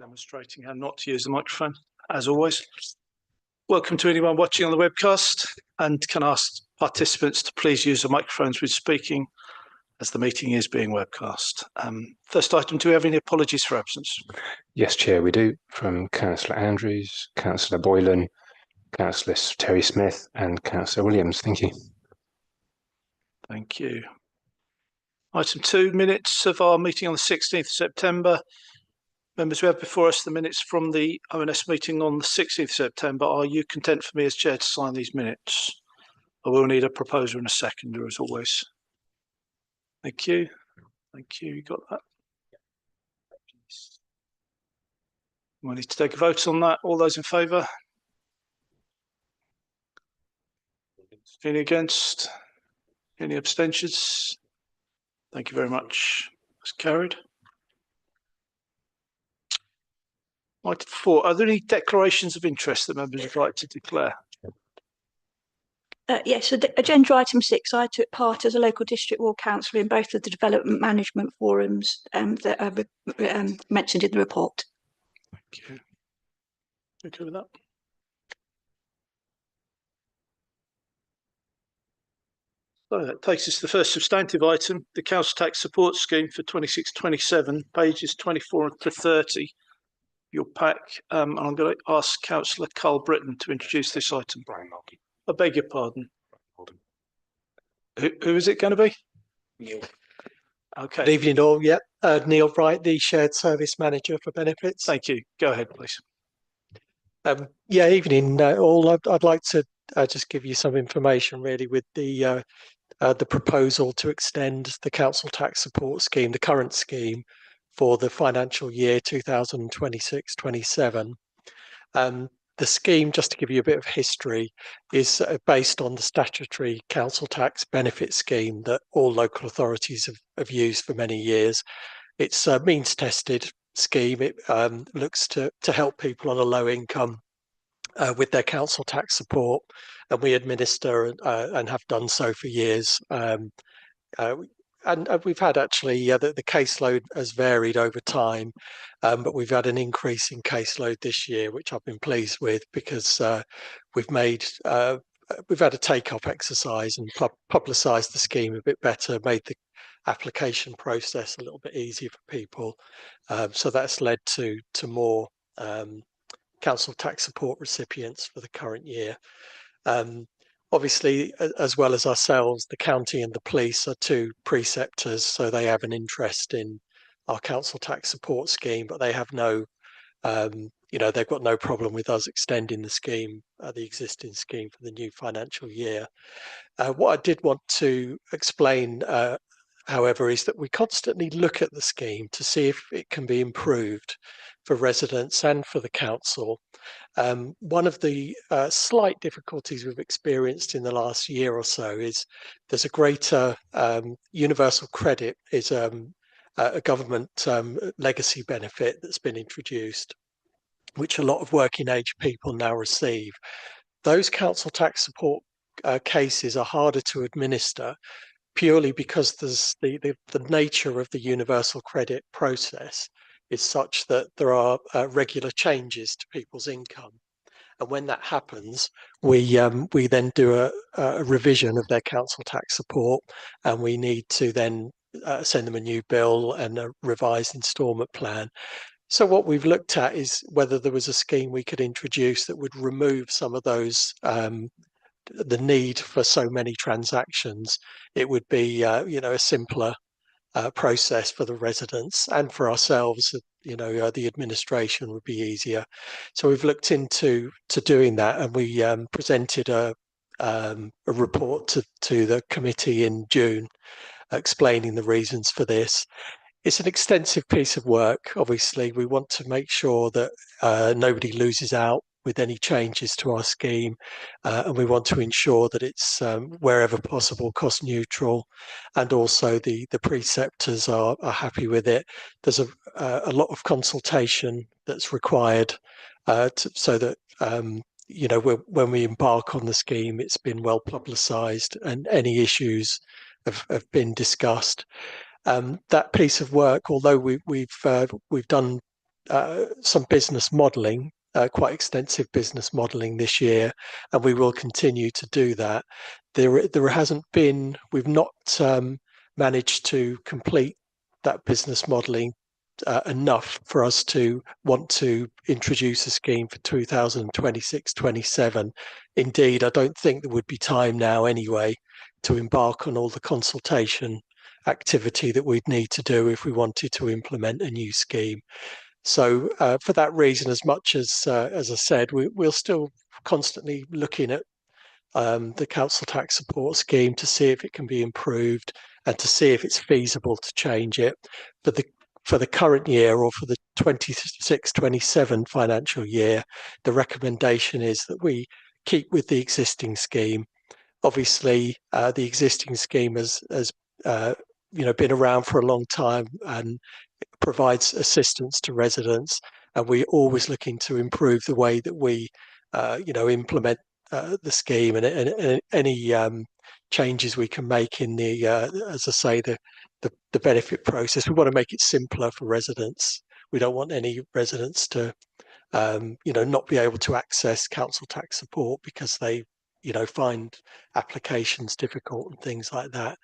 Demonstrating how not to use the microphone, as always. Welcome to anyone watching on the webcast, and can ask participants to please use the microphones when speaking, as the meeting is being webcast. First item, do we have any apologies for absence? Yes, Chair, we do, from Councillor Andrews, Councillor Boylan, Councillor Terry Smith and Councillor Williams. Thank you. Thank you. Item 2, minutes of our meeting on the 16th of September. Members, we have before us the minutes from the ONS meeting on the 16th of September. Are you content for me as Chair to sign these minutes? I will need a proposer and a seconder, as always. Thank you. Thank you. You got that? We need to take a vote on that. All those in favour? Any against? Any abstentions? Thank you very much. It's carried. Item 4, are there any declarations of interest that members would like to declare? Yes, so agenda item 6, I took part as a local district ward councillor in both of the development management forums that are mentioned in the report. Thank you. Okay with that? So that takes us to the first substantive item, the Council Tax Support Scheme for 26-27, pages 24 to 30. Your pack, and I'm going to ask Councillor Carl Britton to introduce this item. I beg your pardon. Who is it going to be? Neil. Okay. Good evening all. Yeah, Neil Wright, the Shared Service Manager for Benefits. Thank you. Go ahead, please. Yeah, evening all. I'd like to just give you some information really with the proposal to extend the Council Tax Support Scheme, the current scheme, for the financial year 2026-27. The scheme, just to give you a bit of history, is based on the statutory council tax benefit scheme that all local authorities have used for many years. It's a means-tested scheme. It looks to help people on a low income with their council tax support, and we administer and have done so for years. And we've had actually, the caseload has varied over time, but we've had an increase in caseload this year, which I've been pleased with because we've had a take-up exercise and publicised the scheme a bit better, made the application process a little bit easier for people. So that's led to more council tax support recipients for the current year. Obviously, as well as ourselves, the county and the police are two preceptors, so they have an interest in our council tax support scheme, but they have no, they've got no problem with us extending the scheme, the existing scheme for the new financial year. What I did want to explain, however, is that we constantly look at the scheme to see if it can be improved for residents and for the council. One of the slight difficulties we've experienced in the last year or so is there's a greater universal credit is a government legacy benefit that's been introduced, which a lot of working age people now receive. Those council tax support cases are harder to administer purely because there's the nature of the universal credit process is such that there are regular changes to people's income. And when that happens, we then do a revision of their council tax support, and we need to then send them a new bill and a revised instalment plan. So what we've looked at is whether there was a scheme we could introduce that would remove some of those, the need for so many transactions. It would be, a simpler process for the residents and for ourselves. The administration would be easier. So we've looked into doing that, and we presented a report to the committee in June explaining the reasons for this. It's an extensive piece of work. Obviously, we want to make sure that nobody loses out with any changes to our scheme, and we want to ensure that it's wherever possible cost neutral, and also the preceptors are happy with it. There's a lot of consultation that's required so that when we embark on the scheme, it's been well publicised and any issues have been discussed. That piece of work, although we've done some business modelling, quite extensive business modelling this year, and we will continue to do that. There hasn't been, we've not managed to complete that business modelling enough for us to want to introduce a scheme for 2026-27. Indeed, I don't think there would be time now anyway to embark on all the consultation activity that we'd need to do if we wanted to implement a new scheme. So for that reason, as much as I said, we'll still constantly looking at the council tax support scheme to see if it can be improved and to see if it's feasible to change it. But for the current year, or for the 26-27 financial year, the recommendation is that we keep with the existing scheme. Obviously, the existing scheme has been around for a long time and provides assistance to residents, and we're always looking to improve the way that we implement the scheme, and any changes we can make in the as I say, the benefit process. We want to make it simpler for residents. We don't want any residents to not be able to access council tax support because they find applications difficult and things like that.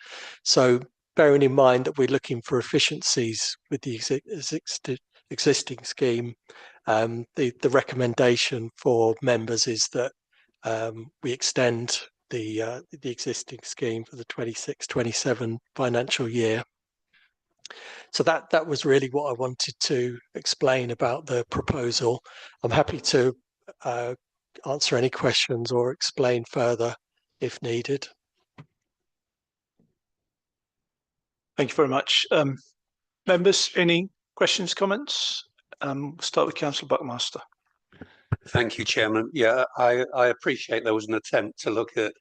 So bearing in mind that we're looking for efficiencies with the existing scheme, the recommendation for members is that we extend the existing scheme for the 26-27 financial year. So that was really what I wanted to explain about the proposal. I'm happy to answer any questions or explain further if needed. Thank you very much. Members, any questions, comments? We'll start with Councillor Buckmaster. Thank you, Chairman. Yeah, I appreciate there was an attempt to look at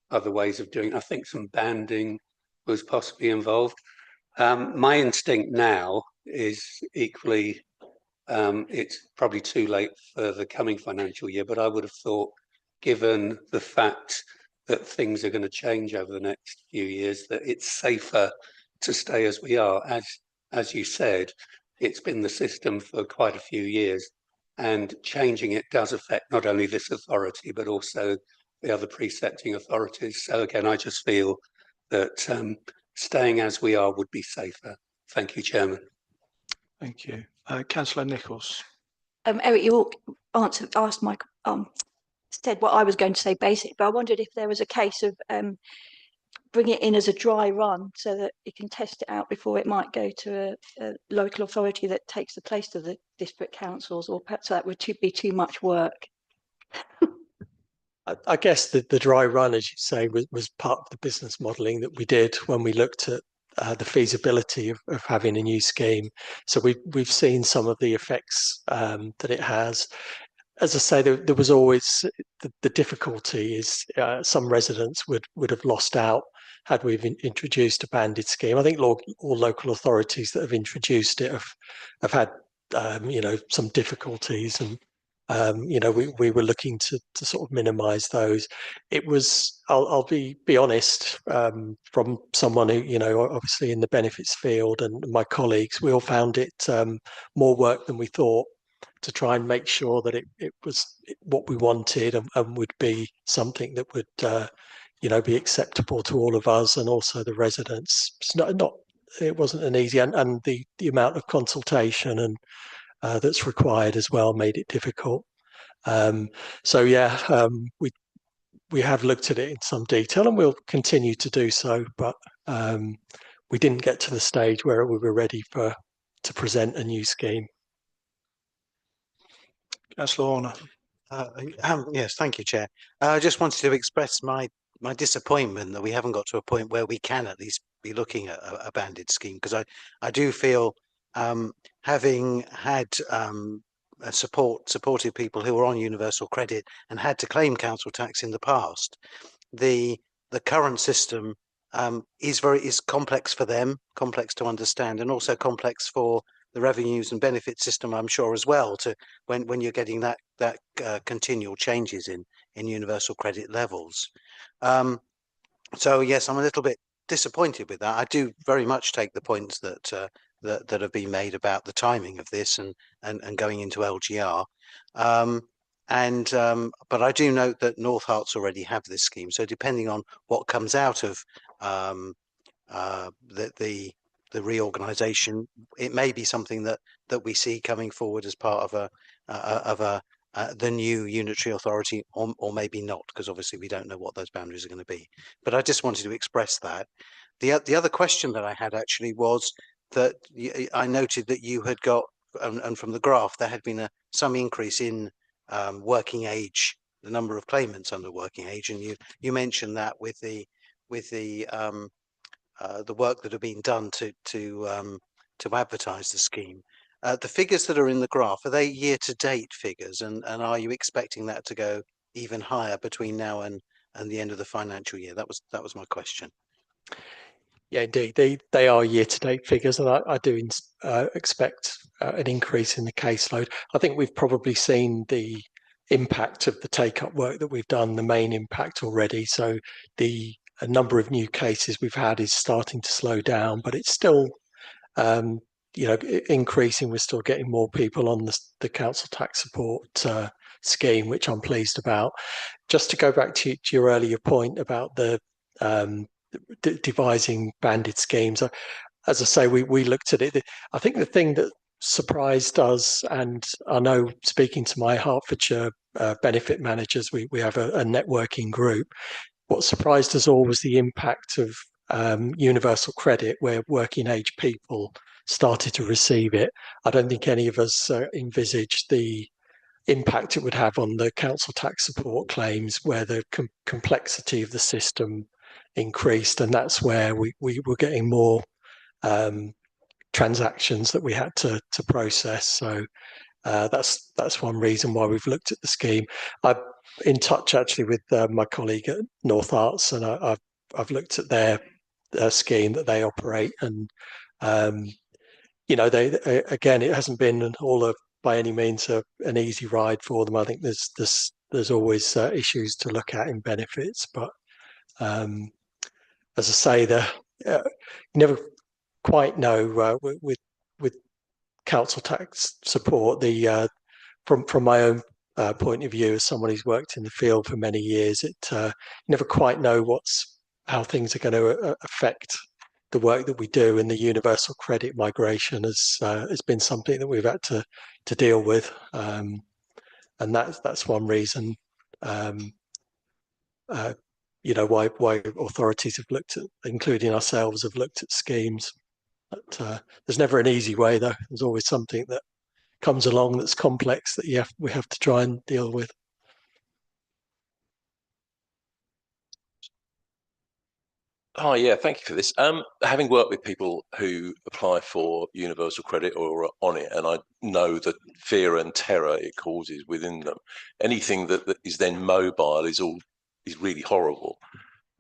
other ways of doing it. I think some banding was possibly involved. My instinct now is equally, it's probably too late for the coming financial year, but I would have thought, given the fact that things are going to change over the next few years, that it's safer to stay as we are. As you said, it's been the system for quite a few years, and changing it does affect not only this authority, but also the other precepting authorities. So again, I just feel that staying as we are would be safer. Thank you, Chairman. Thank you. Councillor Nichols. Eric, you asked my said what I was going to say basic, but I wondered if there was a case of bring it in as a dry run so that you can test it out before it might go to a local authority that takes the place of the district councils, or perhaps that would be too much work. I guess the dry run, as you say, was part of the business modelling that we did when we looked at the feasibility of having a new scheme. So we've seen some of the effects that it has. As I say, there was always the difficulty is some residents would have lost out had we introduced a banded scheme. I think all local authorities that have introduced it have had some difficulties, and we were looking to sort of minimise those. It was, I'll be honest, from someone who obviously in the benefits field, and my colleagues, we all found it more work than we thought to try and make sure that it was what we wanted and would be something that would be acceptable to all of us and also the residents. It's it wasn't an easy, and the amount of consultation and that's required as well made it difficult. So yeah, we have looked at it in some detail and we'll continue to do so, but we didn't get to the stage where we were ready to present a new scheme. Councillor Horner. Yes, thank you, Chair. I just wanted to express my disappointment that we haven't got to a point where we can at least be looking at a banded scheme, because I do feel, having had supported people who were on universal credit and had to claim council tax in the past, the current system is complex for them, complex to understand, and also complex for the revenues and benefits system, I'm sure, as well, to when you're getting that continual changes in universal credit levels. So yes, I'm a little bit disappointed with that. I do very much take the points that that have been made about the timing of this and going into LGR. But I do note that North Herts already have this scheme. So depending on what comes out of the reorganisation, it may be something that we see coming forward as part of the new unitary authority, or maybe not, because obviously we don't know what those boundaries are going to be. But I just wanted to express that. The other question that I had actually was that I noted that you had got, and from the graph, there had been some increase in working age, the number of claimants under working age, and you mentioned that with the work that have been done to advertise the scheme. The figures that are in the graph, are they year-to-date figures, and are you expecting that to go even higher between now and the end of the financial year? That was my question. Yeah, indeed, they are year-to-date figures, and I do expect an increase in the caseload. I think we've probably seen the impact of the take-up work that we've done, the main impact already. So the number of new cases we've had is starting to slow down, but it's still increasing. We're still getting more people on the council tax support scheme, which I'm pleased about. Just to go back to your earlier point about the devising banded schemes, as I say, we looked at it. I think the thing that surprised us, and I know speaking to my Hertfordshire benefit managers, we have a networking group. What surprised us all was the impact of universal credit, where working age people started to receive it. I don't think any of us envisaged the impact it would have on the council tax support claims, where the complexity of the system increased, and that's where we were getting more transactions that we had to process. So that's one reason why we've looked at the scheme. I'm in touch actually with my colleague at North Herts, and I've looked at their scheme that they operate, and they again, it hasn't been by any means an easy ride for them. I think there's always issues to look at in benefits, but as I say, you never quite know with council tax support. From my own point of view, as someone who's worked in the field for many years, you never quite know how things are going to affect the work that we do, and the universal credit migration has been something that we've had to deal with, and that's one reason why authorities have looked at, including ourselves, have looked at schemes. But there's never an easy way, though. There's always something that comes along that's complex that we have to try and deal with. Oh yeah, thank you for this. Having worked with people who apply for universal credit or are on it, and I know the fear and terror it causes within them. Anything that is then mobile is really horrible.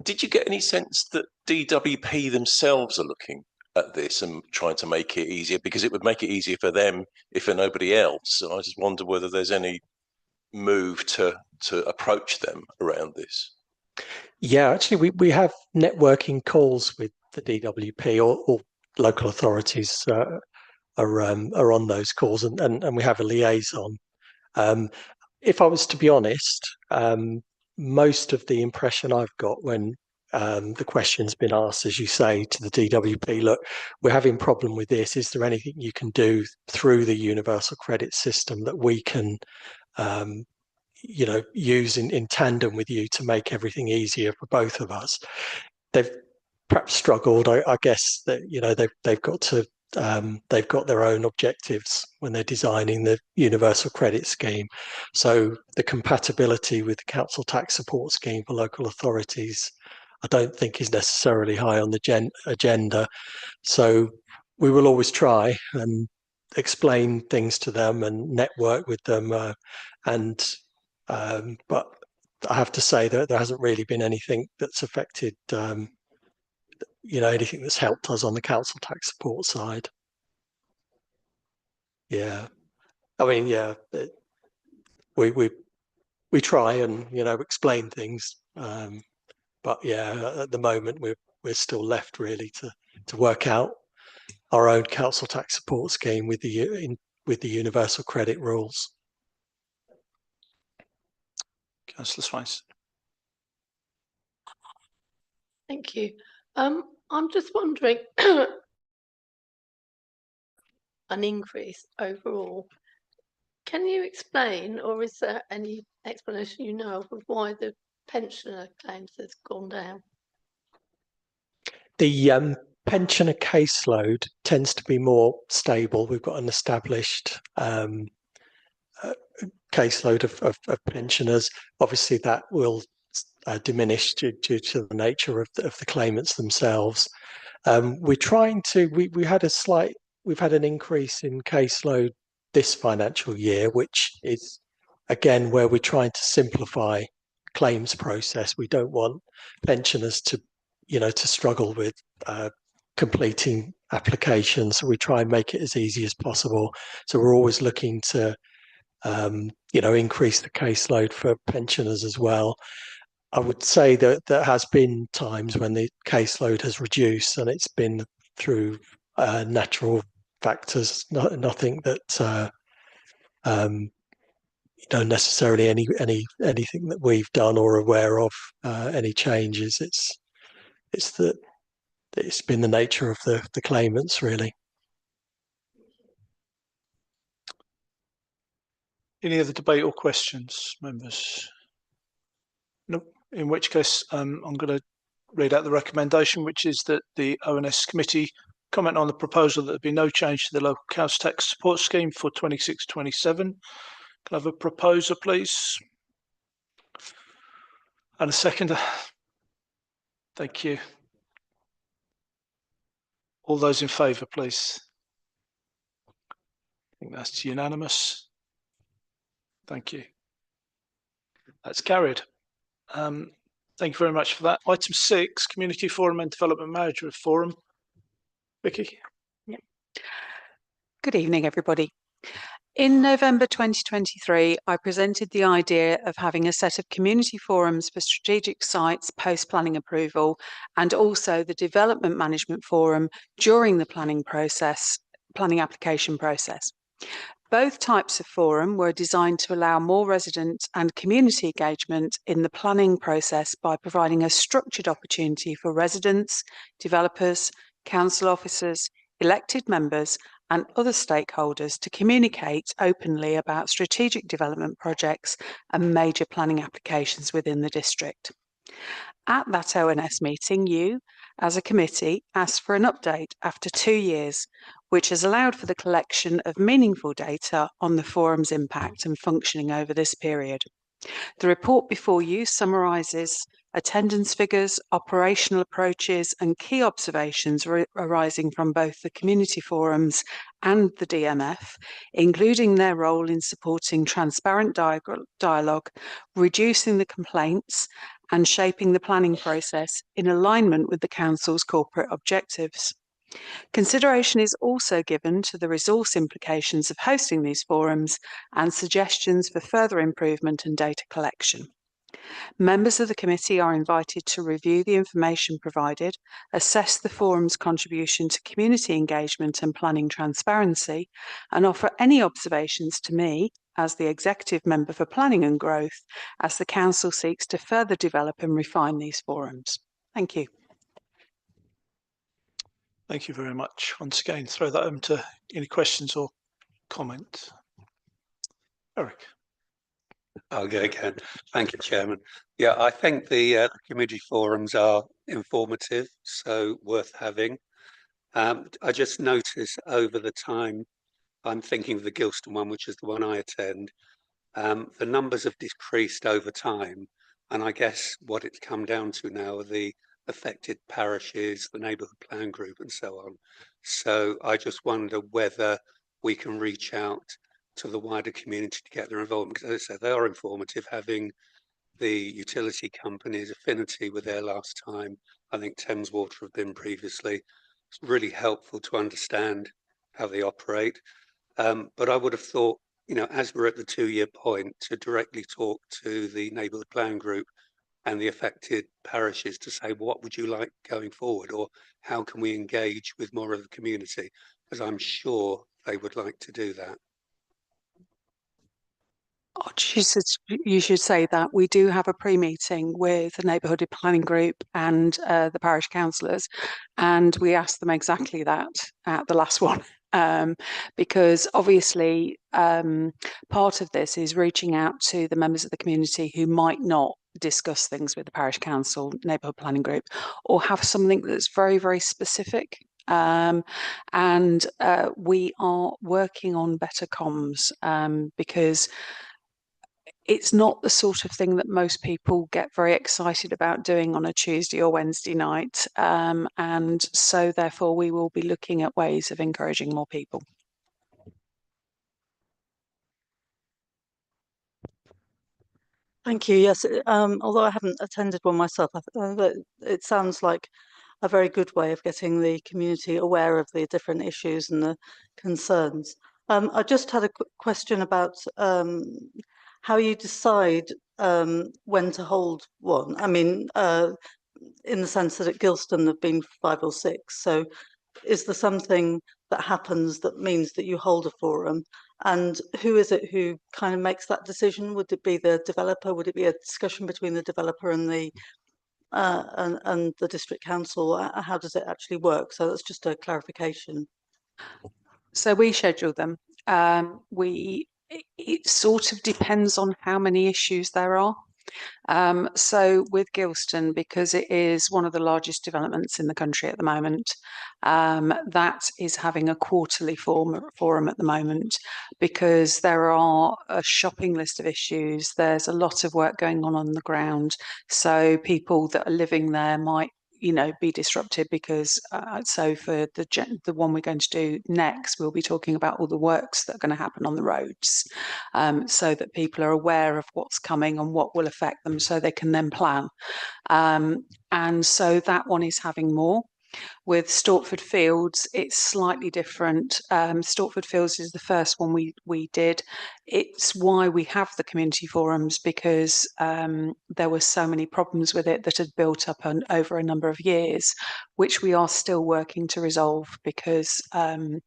Did you get any sense that DWP themselves are looking at this and trying to make it easier, because it would make it easier for them if for nobody else? And I just wonder whether there's any move to approach them around this. Yeah, actually, we have networking calls with the DWP, or local authorities are on those calls, and we have a liaison. If I was to be honest, most of the impression I've got when the question's been asked, as you say, to the DWP, look, we're having a problem with this. Is there anything you can do through the universal credit system that we can use in tandem with you to make everything easier for both of us? They've perhaps struggled. I guess that they've got their own objectives when they're designing the universal credit scheme. So the compatibility with the council tax support scheme for local authorities, I don't think is necessarily high on the agenda. So we will always try and explain things to them and network with them, but I have to say that there hasn't really been anything that's affected, anything that's helped us on the council tax support side. Yeah, I mean, yeah, we try and explain things, but yeah, at the moment we're still left really to work out our own council tax support scheme with the universal credit rules. Councillor Swines. Thank you. I'm just wondering, an increase overall. Can you explain, or is there any explanation you know of why the pensioner claims has gone down? The pensioner caseload tends to be more stable. We've got an established caseload of pensioners. Obviously, that will diminish due to the nature of the claimants themselves. We're trying to. We've had an increase in caseload this financial year, which is again where we're trying to simplify claims process. We don't want pensioners to struggle with completing applications. So we try and make it as easy as possible. So we're always looking to increase the caseload for pensioners as well. I would say that there has been times when the caseload has reduced, and it's been through natural factors, nothing that necessarily anything that we've done or aware of any changes. It's been the nature of the claimants, really. Any other debate or questions, members? No. In which case, I'm going to read out the recommendation, which is that the ONS committee comment on the proposal that there be no change to the local council tax support scheme for 26-27. Can I have a proposer, please? And a seconder. Thank you. All those in favour, please. I think that's unanimous. Thank you. That's carried. Thank you very much for that. Item 6, Community Forum and Development Management Forum. Vicky. Yeah. Good evening, everybody. In November 2023, I presented the idea of having a set of community forums for strategic sites post-planning approval, and also the development management forum during the planning application process. Both types of forum were designed to allow more resident and community engagement in the planning process by providing a structured opportunity for residents, developers, council officers, elected members and other stakeholders to communicate openly about strategic development projects and major planning applications within the district. At that ONS meeting, you, as a committee, asked for an update after 2 years, which has allowed for the collection of meaningful data on the forum's impact and functioning over this period. The report before you summarises attendance figures, operational approaches and key observations arising from both the community forums and the DMF, including their role in supporting transparent dialogue, reducing the complaints and shaping the planning process in alignment with the Council's corporate objectives. Consideration is also given to the resource implications of hosting these forums and suggestions for further improvement and data collection. Members of the committee are invited to review the information provided, assess the forum's contribution to community engagement and planning transparency, and offer any observations to me as the Executive Member for Planning and Growth as the Council seeks to further develop and refine these forums. Thank you. Thank you very much. Once again, throw that over to any questions or comments. Eric. I'll go again. Thank you, Chairman. Yeah, I think the community forums are informative, so worth having. I just noticed over the time, I'm thinking of the Gilston one, which is the one I attend, the numbers have decreased over time. And I guess what it's come down to now are the affected parishes, the neighbourhood plan group and so on. So I just wonder whether we can reach out to the wider community to get their involvement, because as I said, they are informative, having the utility companies affinity with their last time. I think Thames Water have been previously. It's really helpful to understand how they operate. But I would have thought, you know, as we're at the 2-year point, to directly talk to the neighbourhood plan group and the affected parishes to say, what would you like going forward, or how can we engage with more of the community? Because I'm sure they would like to do that. Oh, you should say that we do have a pre-meeting with the neighbourhood planning group and the parish councillors, and we asked them exactly that at the last one, because obviously part of this is reaching out to the members of the community who might not discuss things with the parish council, neighbourhood planning group, or have something that's very, very specific. And we are working on better comms because it's not the sort of thing that most people get very excited about doing on a Tuesday or Wednesday night. And so therefore we will be looking at ways of encouraging more people. Thank you. Yes, although I haven't attended one myself, it sounds like a very good way of getting the community aware of the different issues and the concerns. I just had a quick question about how you decide when to hold one. I mean, in the sense that at Gilston there've been 5 or 6. So is there something that happens that means that you hold a forum? And who is it who kind of makes that decision? Would it be the developer? Would it be a discussion between the developer and the district council? How does it actually work? So that's just a clarification. So we schedule them. It sort of depends on how many issues there are. So with Gilston, because it is one of the largest developments in the country at the moment, that is having a quarterly forum at the moment, because there are a shopping list of issues. There's a lot of work going on the ground. So people that are living there might be disrupted, because so for the one we're going to do next, we'll be talking about all the works that are going to happen on the roads, so that people are aware of what's coming and what will affect them, so they can then plan. And so that one is having more. With Stortford Fields, it's slightly different. Stortford Fields is the first one we did. It's why we have the community forums, because there were so many problems with it that had built up over a number of years, which we are still working to resolve, because some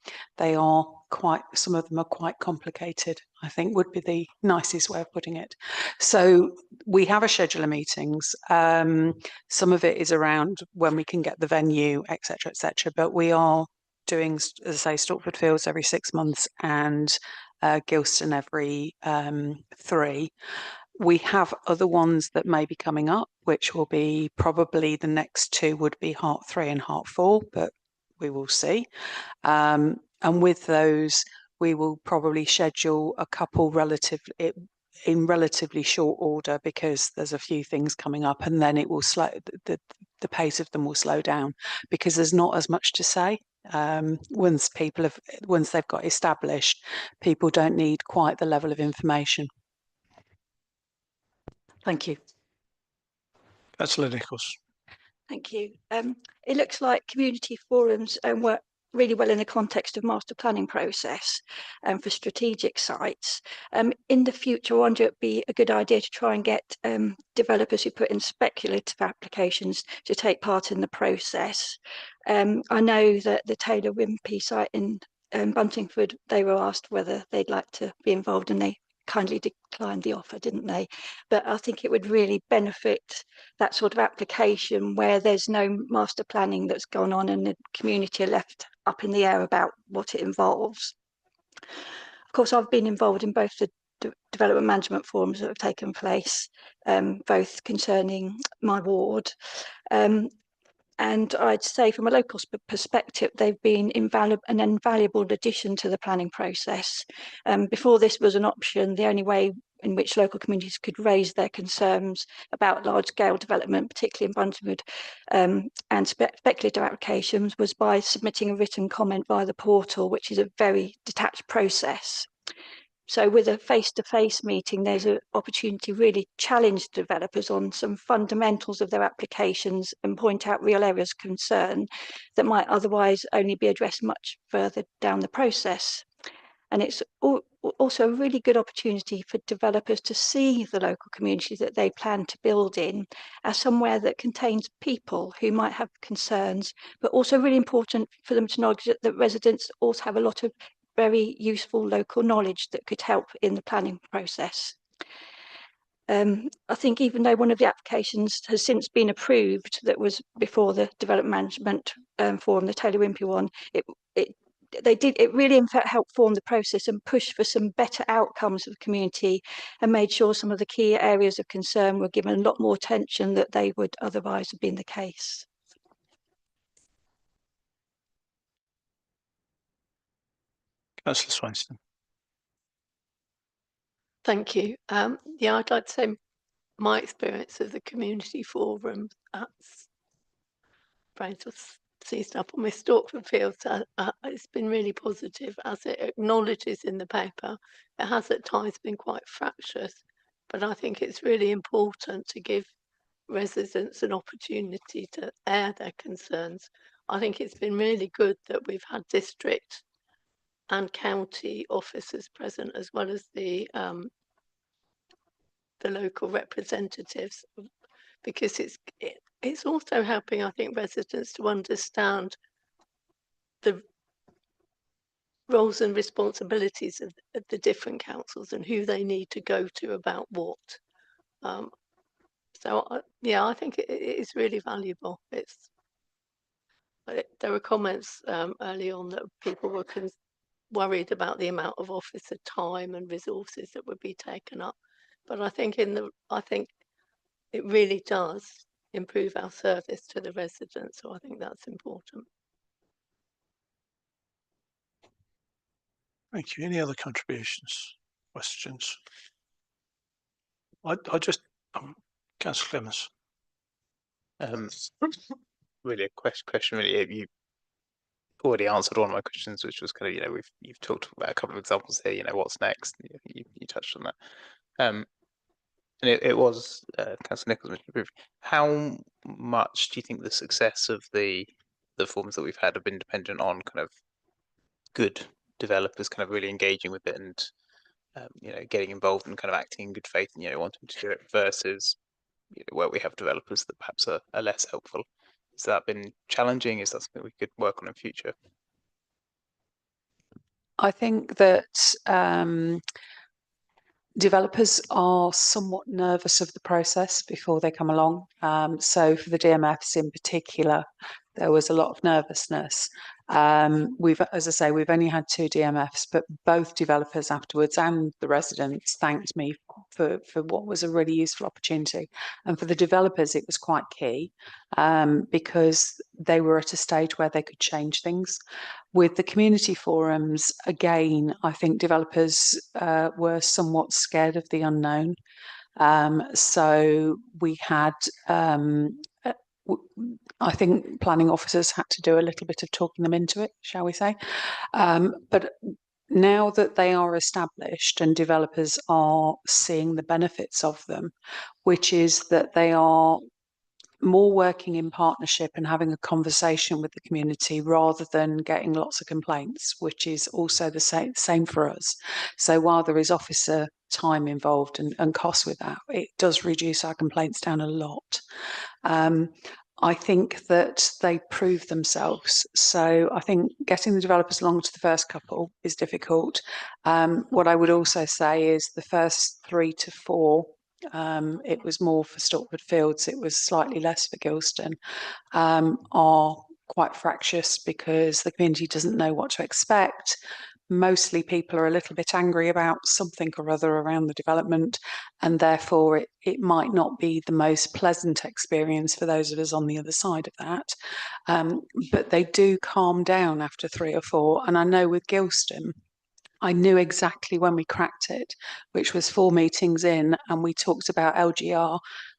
of them are quite complicated, I think would be the nicest way of putting it. So we have a schedule of meetings. Some of it is around when we can get the venue, etc., etc. But we are doing, as I say, Stortford Fields every 6 months and Gilston every 3. We have other ones that may be coming up, which will be probably the next 2 would be Hart 3 and Hart 4, but we will see. And with those, we will probably schedule a couple in relatively short order, because there's a few things coming up, and then it will slow, the pace of them will slow down, because there's not as much to say. Once they've got established, people don't need quite the level of information. Thank you. Councillor Nichols. Thank you. It looks like community forums work really well in the context of master planning process for strategic sites. In the future, I wonder it'd be a good idea to try and get developers who put in speculative applications to take part in the process. I know that the Taylor Wimpey site in Buntingford, they were asked whether they'd like to be involved, and they kindly declined the offer, didn't they? But I think it would really benefit that sort of application where there's no master planning that's gone on and the community are left up in the air about what it involves. Of course, I've been involved in both the development management forums that have taken place, both concerning my ward. And I'd say from a local perspective, they've been an invaluable addition to the planning process. Before this was an option, the only way in which local communities could raise their concerns about large-scale development, particularly in Buntingford, and speculative applications, was by submitting a written comment via the portal, which is a very detached process. So with a face-to-face meeting, there's an opportunity to really challenge developers on some fundamentals of their applications and point out real areas of concern that might otherwise only be addressed much further down the process. And it's also a really good opportunity for developers to see the local community that they plan to build in as somewhere that contains people who might have concerns, but also really important for them to acknowledge that residents also have a lot of very useful local knowledge that could help in the planning process. I think even though one of the applications has since been approved that was before the Development Management Forum, the Taylor Wimpey one, it really in fact helped form the process and push for some better outcomes for the community and made sure some of the key areas of concern were given a lot more attention that they would otherwise have been the case. Councillor Swainston. Thank you. Yeah, I'd like to say my experience of the community forum at brains was seized up on my Stortford Fields. It's been really positive, as it acknowledges in the paper. It has at times been quite fractious, but I think it's really important to give residents an opportunity to air their concerns. I think it's been really good that we've had district and county officers present, as well as the local representatives, because it's also helping, I think, residents to understand the roles and responsibilities of the different councils and who they need to go to about what. Yeah, I think it is really valuable. There were comments early on that people were worried about the amount of officer time and resources that would be taken up, but I think it really does improve our service to the residents, so I think that's important. Thank you. Any other contributions, questions? I just, Councillor Clements. Really a question. Really, you already answered one of my questions, which was kind of, you've talked about a couple of examples here. What's next? You touched on that. And it was Councillor Nichols mentioned briefly. How much do you think the success of the forums that we've had have been dependent on kind of good developers kind of really engaging with it and getting involved and kind of acting in good faith and wanting to do it versus where we have developers that perhaps are less helpful? Has that been challenging? Is that something we could work on in future? I think that developers are somewhat nervous of the process before they come along. So for the DMFs in particular, there was a lot of nervousness. As I say, we've only had 2 DMFs, but both developers afterwards and the residents thanked me for what was a really useful opportunity. And for the developers, it was quite key because they were at a stage where they could change things. With the community forums, again, I think developers were somewhat scared of the unknown. So we had, I think planning officers had to do a little bit of talking them into it, shall we say. But now that they are established and developers are seeing the benefits of them, which is that they are more working in partnership and having a conversation with the community rather than getting lots of complaints, which is also the same for us. So while there is officer time involved and costs with that, it does reduce our complaints down a lot. I think that they prove themselves. So I think getting the developers along to the first couple is difficult. What I would also say is the first 3 to 4, it was more for Stortford Fields, it was slightly less for Gilston, are quite fractious because the community doesn't know what to expect. Mostly people are a little bit angry about something or other around the development, and therefore it might not be the most pleasant experience for those of us on the other side of that. But they do calm down after 3 or 4. And I know with Gilston, I knew exactly when we cracked it, which was 4 meetings in, and we talked about LGR.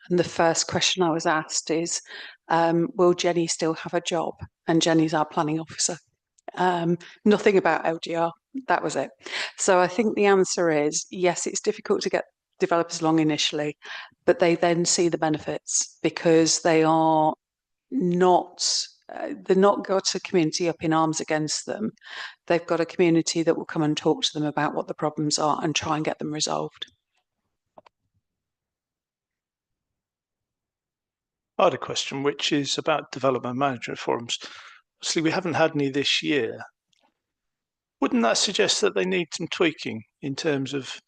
And the first question I was asked is, will Jenny still have a job? And Jenny's our planning officer. Nothing about LGR. That was it. So I think the answer is yes, it's difficult to get developers along initially, but they then see the benefits because they are not they've not got a community up in arms against them. They've got a community that will come and talk to them about what the problems are and try and get them resolved. I had a question which is about development management forums. Obviously, we haven't had any this year. Wouldn't that suggest that they need some tweaking in terms of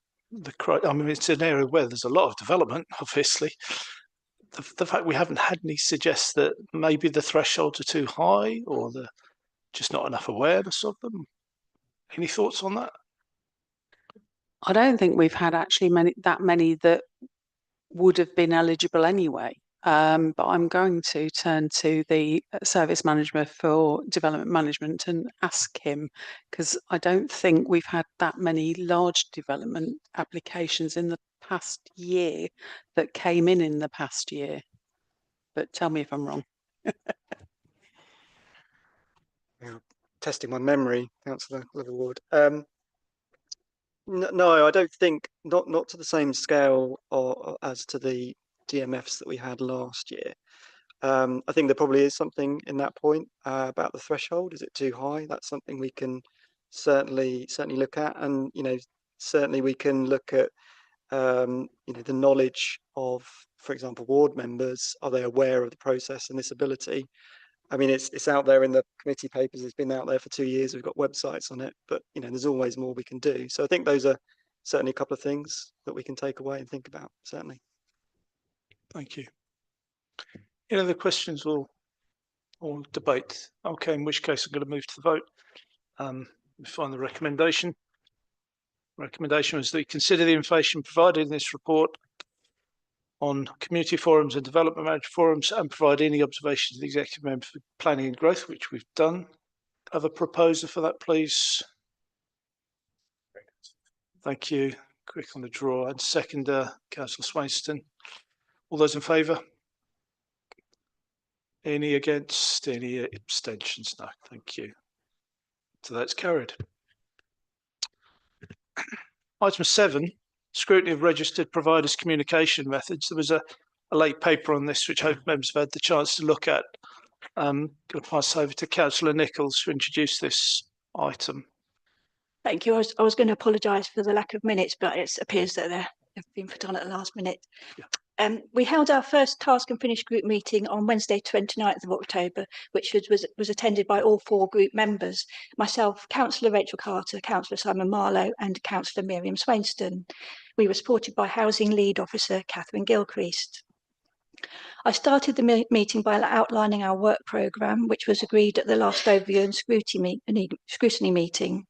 I mean, it's an area where there's a lot of development, obviously. The fact we haven't had any suggests that maybe the thresholds are too high or just not enough awareness of them. Any thoughts on that? I don't think we've had actually that many that would have been eligible anyway. But I'm going to turn to the service manager for development management and ask him, because I don't think we've had that many large development applications in the past year that came in the past year. But tell me if I'm wrong. Testing my memory, Councillor Liverwood. No, I don't think, not to the same scale or as to the DMFs that we had last year. I think there probably is something in that point about the threshold. Is it too high? That's something we can certainly look at, and certainly we can look at the knowledge of, for example, ward members. Are they aware of the process and this ability? I mean, it's out there in the committee papers. It's been out there for 2 years. We've got websites on it, but there's always more we can do. So I think those are certainly a couple of things that we can take away and think about. Certainly. Thank you. Any other questions or debate? Okay, in which case I'm going to move to the vote. We find the recommendation. Recommendation was that you consider the information provided in this report on community forums and development manager forums and provide any observations to the executive member for planning and growth, which we've done. Have a proposer for that, please. Thank you. Quick on the draw. And seconder, Councillor Swainston. All those in favour? Any against? Any abstentions? No, thank you. So that's carried. Item 7, scrutiny of registered providers' communication methods. There was a late paper on this, which I hope members have had the chance to look at. I'm going to pass over to Councillor Nichols to introduce this item. Thank you. I was going to apologise for the lack of minutes, but it appears that they've been put on at the last minute. Yeah. We held our first task and finish group meeting on Wednesday, 29th of October, which was attended by all 4 group members, myself, Councillor Rachel Carter, Councillor Simon Marlowe and Councillor Miriam Swainston. We were supported by Housing Lead Officer Catherine Gilchrist. I started the meeting by outlining our work programme, which was agreed at the last overview and scrutiny meeting.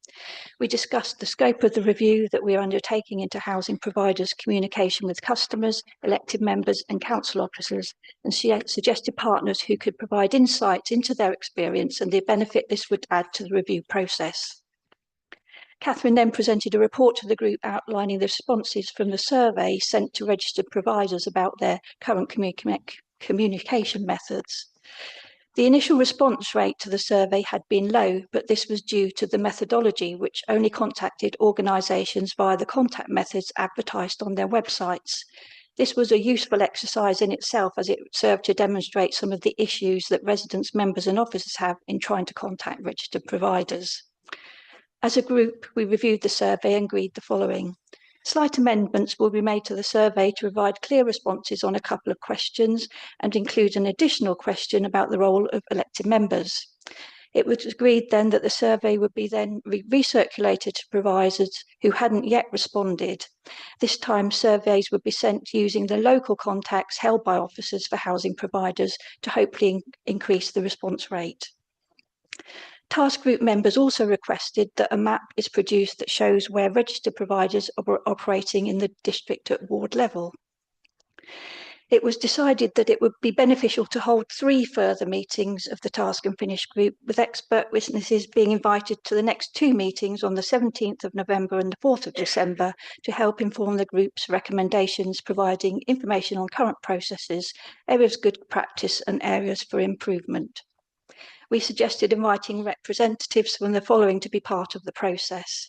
We discussed the scope of the review that we are undertaking into housing providers' communication with customers, elected members and council officers, and suggested partners who could provide insights into their experience and the benefit this would add to the review process. Catherine then presented a report to the group outlining the responses from the survey sent to registered providers about their current communication methods. The initial response rate to the survey had been low, but this was due to the methodology, which only contacted organisations via the contact methods advertised on their websites. This was a useful exercise in itself, as it served to demonstrate some of the issues that residents, members and officers have in trying to contact registered providers. As a group, we reviewed the survey and agreed the following. Slight amendments will be made to the survey to provide clear responses on a couple of questions and include an additional question about the role of elected members. It was agreed then that the survey would be then recirculated to providers who hadn't yet responded. This time, surveys would be sent using the local contacts held by officers for housing providers to hopefully increase the response rate. Task group members also requested that a map is produced that shows where registered providers are operating in the district at ward level. It was decided that it would be beneficial to hold 3 further meetings of the task and finish group, with expert witnesses being invited to the next 2 meetings on the 17th of November and the 4th of December to help inform the group's recommendations, providing information on current processes, areas of good practice and areas for improvement. We suggested inviting representatives from the following to be part of the process.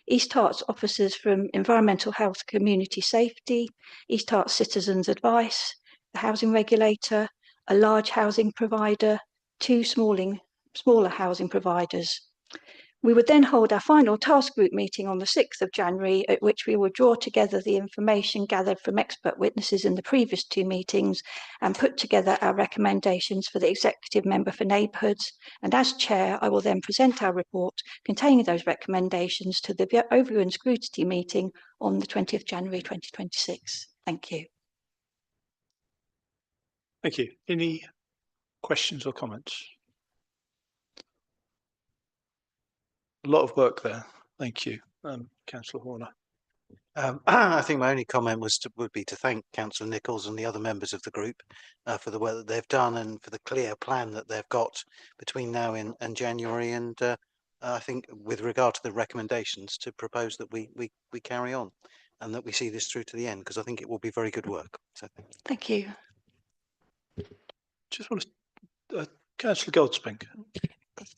East Herts officers from Environmental Health Community Safety, East Herts Citizens Advice, the Housing Regulator, a large housing provider, 2 smaller housing providers. We would then hold our final task group meeting on the 6th of January, at which we will draw together the information gathered from expert witnesses in the previous 2 meetings and put together our recommendations for the executive member for neighbourhoods. And as chair, I will then present our report containing those recommendations to the Overview and Scrutiny meeting on the 20th January 2026. Thank you. Thank you. Any questions or comments? A lot of work there. Thank you, Councillor Horner. I think my only comment would be to thank Councillor Nichols and the other members of the group for the work that they've done and for the clear plan that they've got between now and January. And I think with regard to the recommendations, to propose that we carry on and that we see this through to the end, because I think it will be very good work. So Thank you. Just want to, Councillor Goldspink.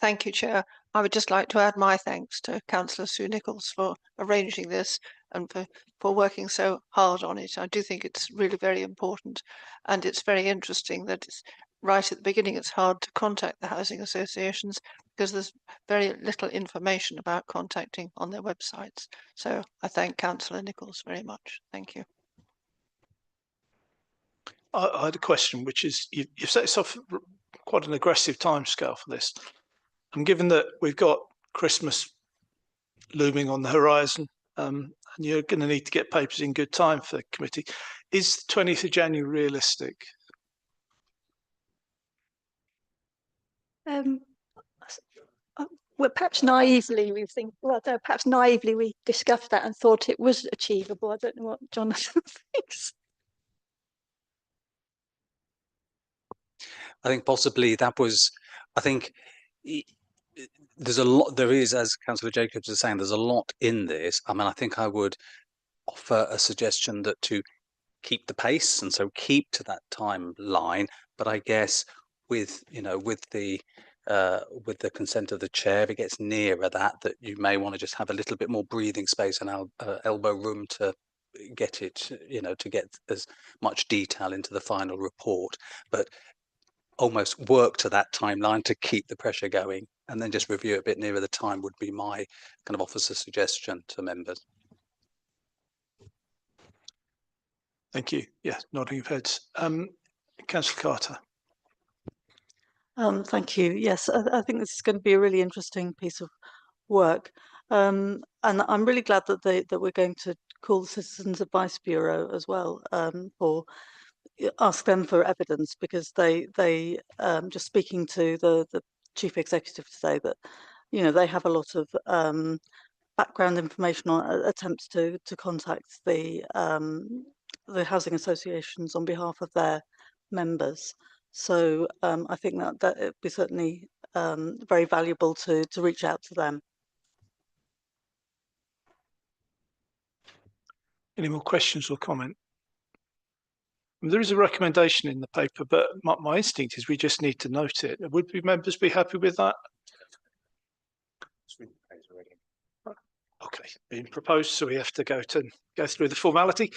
Thank you, Chair. I would just like to add my thanks to Councillor Sue Nichols for arranging this and for working so hard on it. I do think it's really very important, and it's very interesting that it's right at the beginning it's hard to contact the housing associations because there's very little information about contacting on their websites. So I thank Councillor Nichols very much. Thank you. I had a question, which is you've set yourself quite an aggressive timescale for this. And given that we've got Christmas looming on the horizon, and you're going to need to get papers in good time for the committee, is the 20th of January realistic? Well, perhaps naively we think. Well, no, perhaps naively we discussed that and thought it was achievable. I don't know what Jonathan thinks. I think possibly that was. I think there's a lot. There is, as Councillor Jacobs is saying, there's a lot in this. I mean, I think I would offer a suggestion that to keep the pace and so keep to that timeline. But I guess with the consent of the chair, if it gets nearer that you may want to just have a little bit more breathing space and elbow room to get it, to get as much detail into the final report, but almost work to that timeline to keep the pressure going, and then just review it a bit nearer the time would be my kind of officer suggestion to members. Thank you. Yeah, nodding of heads. Councillor Carter. Thank you. Yes, I think this is going to be a really interesting piece of work. And I'm really glad that we're going to call the Citizens Advice Bureau as well, for ask them for evidence, because they just speaking to the chief executive today, that they have a lot of background information on attempts to contact the housing associations on behalf of their members. So I think that it would be certainly very valuable to reach out to them. Any more questions or comment? There is a recommendation in the paper, but my instinct is we just need to note it. Would members be happy with that? Okay, being proposed, so we have to go through the formality,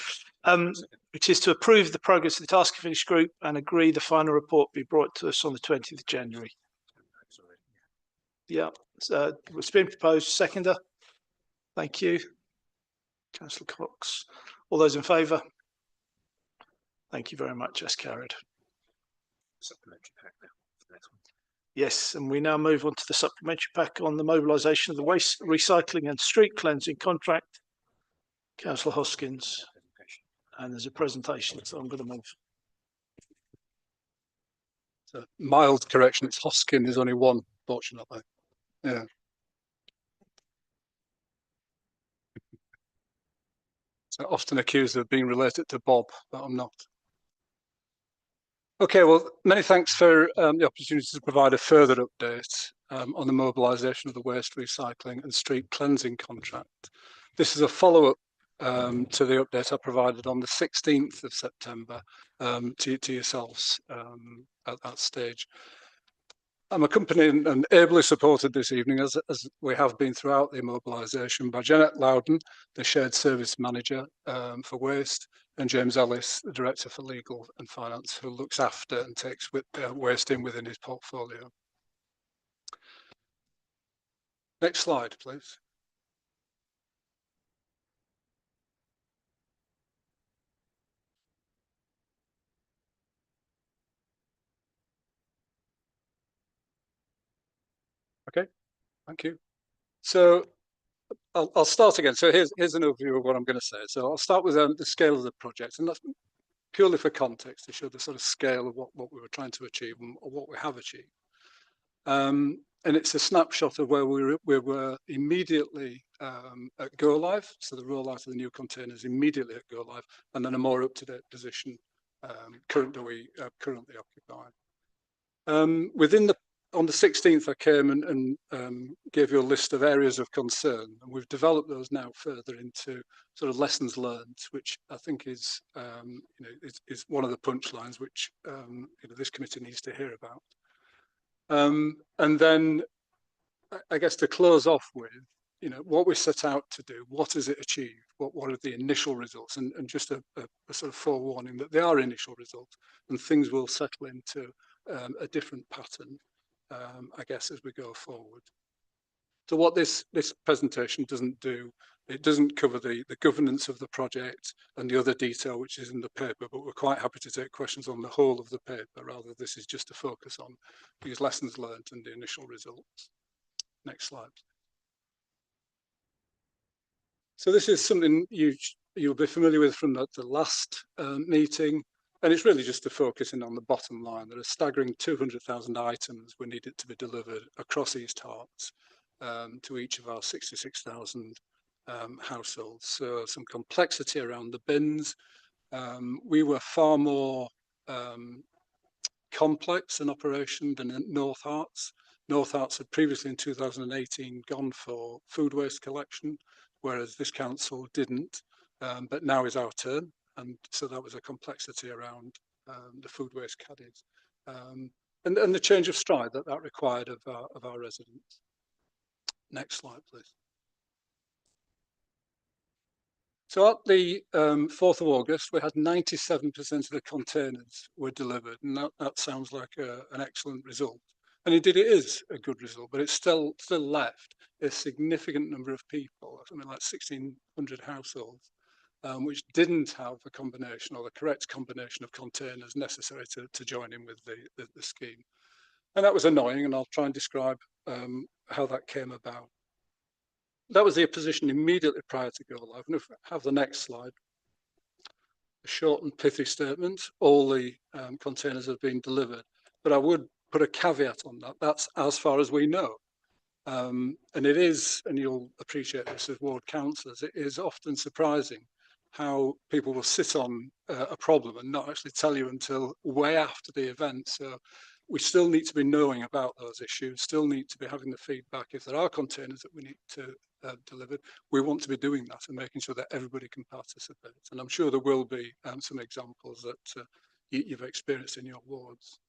which is to approve the progress of the task and finish group and agree the final report be brought to us on the 20th of January. Yeah, it's been proposed. Seconder. Thank you. Councillor Cox. All those in favour? Thank you very much. That's carried. Supplementary pack now for the next one. Yes, and we now move on to the supplementary pack on the mobilisation of the waste recycling and street cleansing contract. Councillor Hoskins, and there's a presentation, so I'm going to move. So, mild correction, it's Hoskin, there's only one, fortunately. Yeah. So often accused of being related to Bob, but I'm not. Okay, well, many thanks for the opportunity to provide a further update on the mobilisation of the waste recycling and street cleansing contract. This is a follow-up to the update I provided on the 16th of September to yourselves at that stage. I'm accompanied and ably supported this evening, as we have been throughout the mobilisation, by Janet Loudon, the Shared Service Manager for Waste, and James Ellis, the Director for Legal and Finance, who looks after and takes waste in within his portfolio. Next slide, please. Okay, thank you. So I'll start again. So here's an overview of what I'm going to say. So I'll start with the scale of the project, and that's purely for context to show the sort of scale of what we were trying to achieve and what we have achieved. And it's a snapshot of where we were immediately at go live. So the rollout of the new containers immediately at go live, and then a more up-to-date position that we currently occupy. On the 16th, I came and gave you a list of areas of concern, and we've developed those now further into sort of lessons learned, which I think is is one of the punchlines which this committee needs to hear about. And then, I guess to close off with, what we set out to do, what has it achieved? What are the initial results? And just a sort of forewarning that they are initial results, and things will settle into a different pattern, I guess, as we go forward. So what this presentation doesn't do, it doesn't cover the governance of the project and the other detail which is in the paper, but we're quite happy to take questions on the whole of the paper. Rather, this is just a focus on these lessons learned and the initial results. Next slide. So this is something you'll be familiar with from the last meeting, and it's really just to focus in on the bottom line. There are a staggering 200,000 items we needed to be delivered across East Herts to each of our 66,000 households. So some complexity around the bins. We were far more complex an operation than at North Herts. North Herts had previously in 2018 gone for food waste collection, whereas this council didn't, but now is our turn. And so that was a complexity around the food waste caddies and the change of stride that required of our residents. Next slide, please. So at the 4th of August, we had 97% of the containers were delivered, and that sounds like an excellent result. And indeed, it is a good result, but it's still left a significant number of people, something like 1,600 households, which didn't have a combination or the correct combination of containers necessary to join in with the scheme. And that was annoying, and I'll try and describe how that came about. That was the position immediately prior to go live. And if we have the next slide, a short and pithy statement, all the containers have been delivered, but I would put a caveat on that. That's as far as we know. And it is, and you'll appreciate this as ward councillors, it is often surprising how people will sit on a problem and not actually tell you until way after the event. So we still need to be knowing about those issues, still need to be having the feedback. If there are containers that we need to deliver, we want to be doing that and making sure that everybody can participate. And I'm sure there will be some examples that you've experienced in your wards.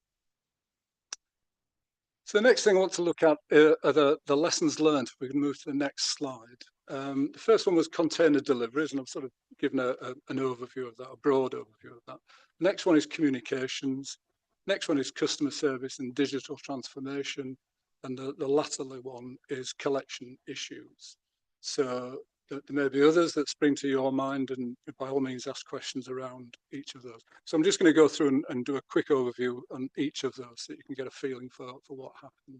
So the next thing I want to look at are the lessons learned. If we can move to the next slide. The first one was container deliveries, and I've sort of given an overview of that, a broad overview of that. The next one is communications. Next one is customer service and digital transformation. And the latter one is collection issues. So there may be others that spring to your mind, and by all means ask questions around each of those. So I'm just going to go through and do a quick overview on each of those so you can get a feeling for what happened.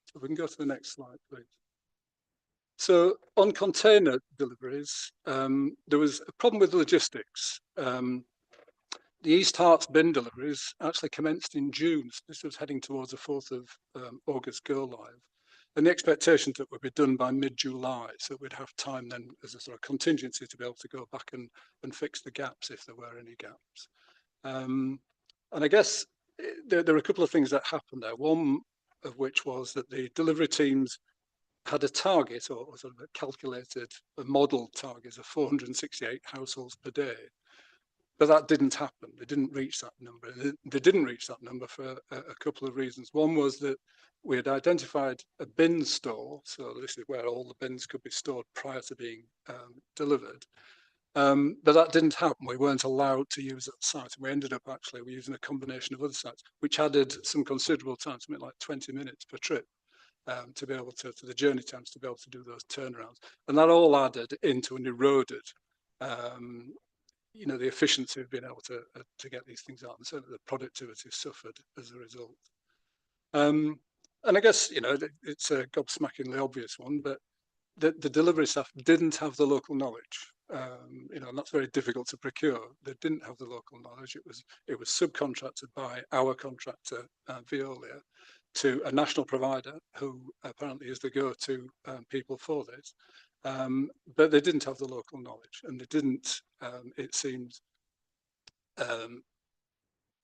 So if we can go to the next slide, please. So on container deliveries, there was a problem with logistics. The East Herts bin deliveries actually commenced in June. So this was heading towards the 4th of August go live. And the expectation that would be done by mid-July, so we'd have time then as a sort of contingency to be able to go back and fix the gaps if there were any gaps. And I guess there are a couple of things that happened there. One of which was that the delivery teams had a target or sort of a calculated, a model target of 468 households per day. But that didn't happen. They didn't reach that number. They didn't reach that number for a couple of reasons. One was that we had identified a bin store. So this is where all the bins could be stored prior to being delivered. But that didn't happen. We weren't allowed to use that site. And we ended up actually using a combination of other sites, which added some considerable time, something like 20 minutes per trip, to be able to the journey times to be able to do those turnarounds. And that all added into and eroded, the efficiency of being able to get these things out. And certainly the productivity suffered as a result. And I guess, it's a gobsmackingly obvious one, but the delivery staff didn't have the local knowledge. And that's very difficult to procure. They didn't have the local knowledge. It was subcontracted by our contractor, Veolia, to a national provider who apparently is the go-to people for this. But they didn't have the local knowledge, and they didn't, it seems,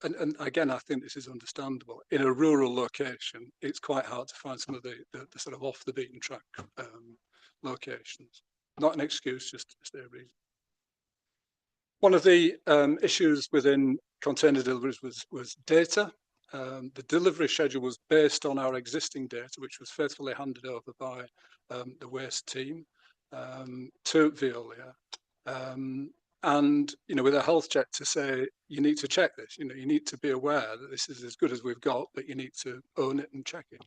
and again, I think this is understandable. In a rural location, it's quite hard to find some of the sort of off the beaten track locations. Not an excuse, just a reason. One of the issues within container deliveries was data. The delivery schedule was based on our existing data, which was faithfully handed over by the waste team to Veolia. And, with a health check to say, you need to check this, you need to be aware that this is as good as we've got, but you need to own it and check it.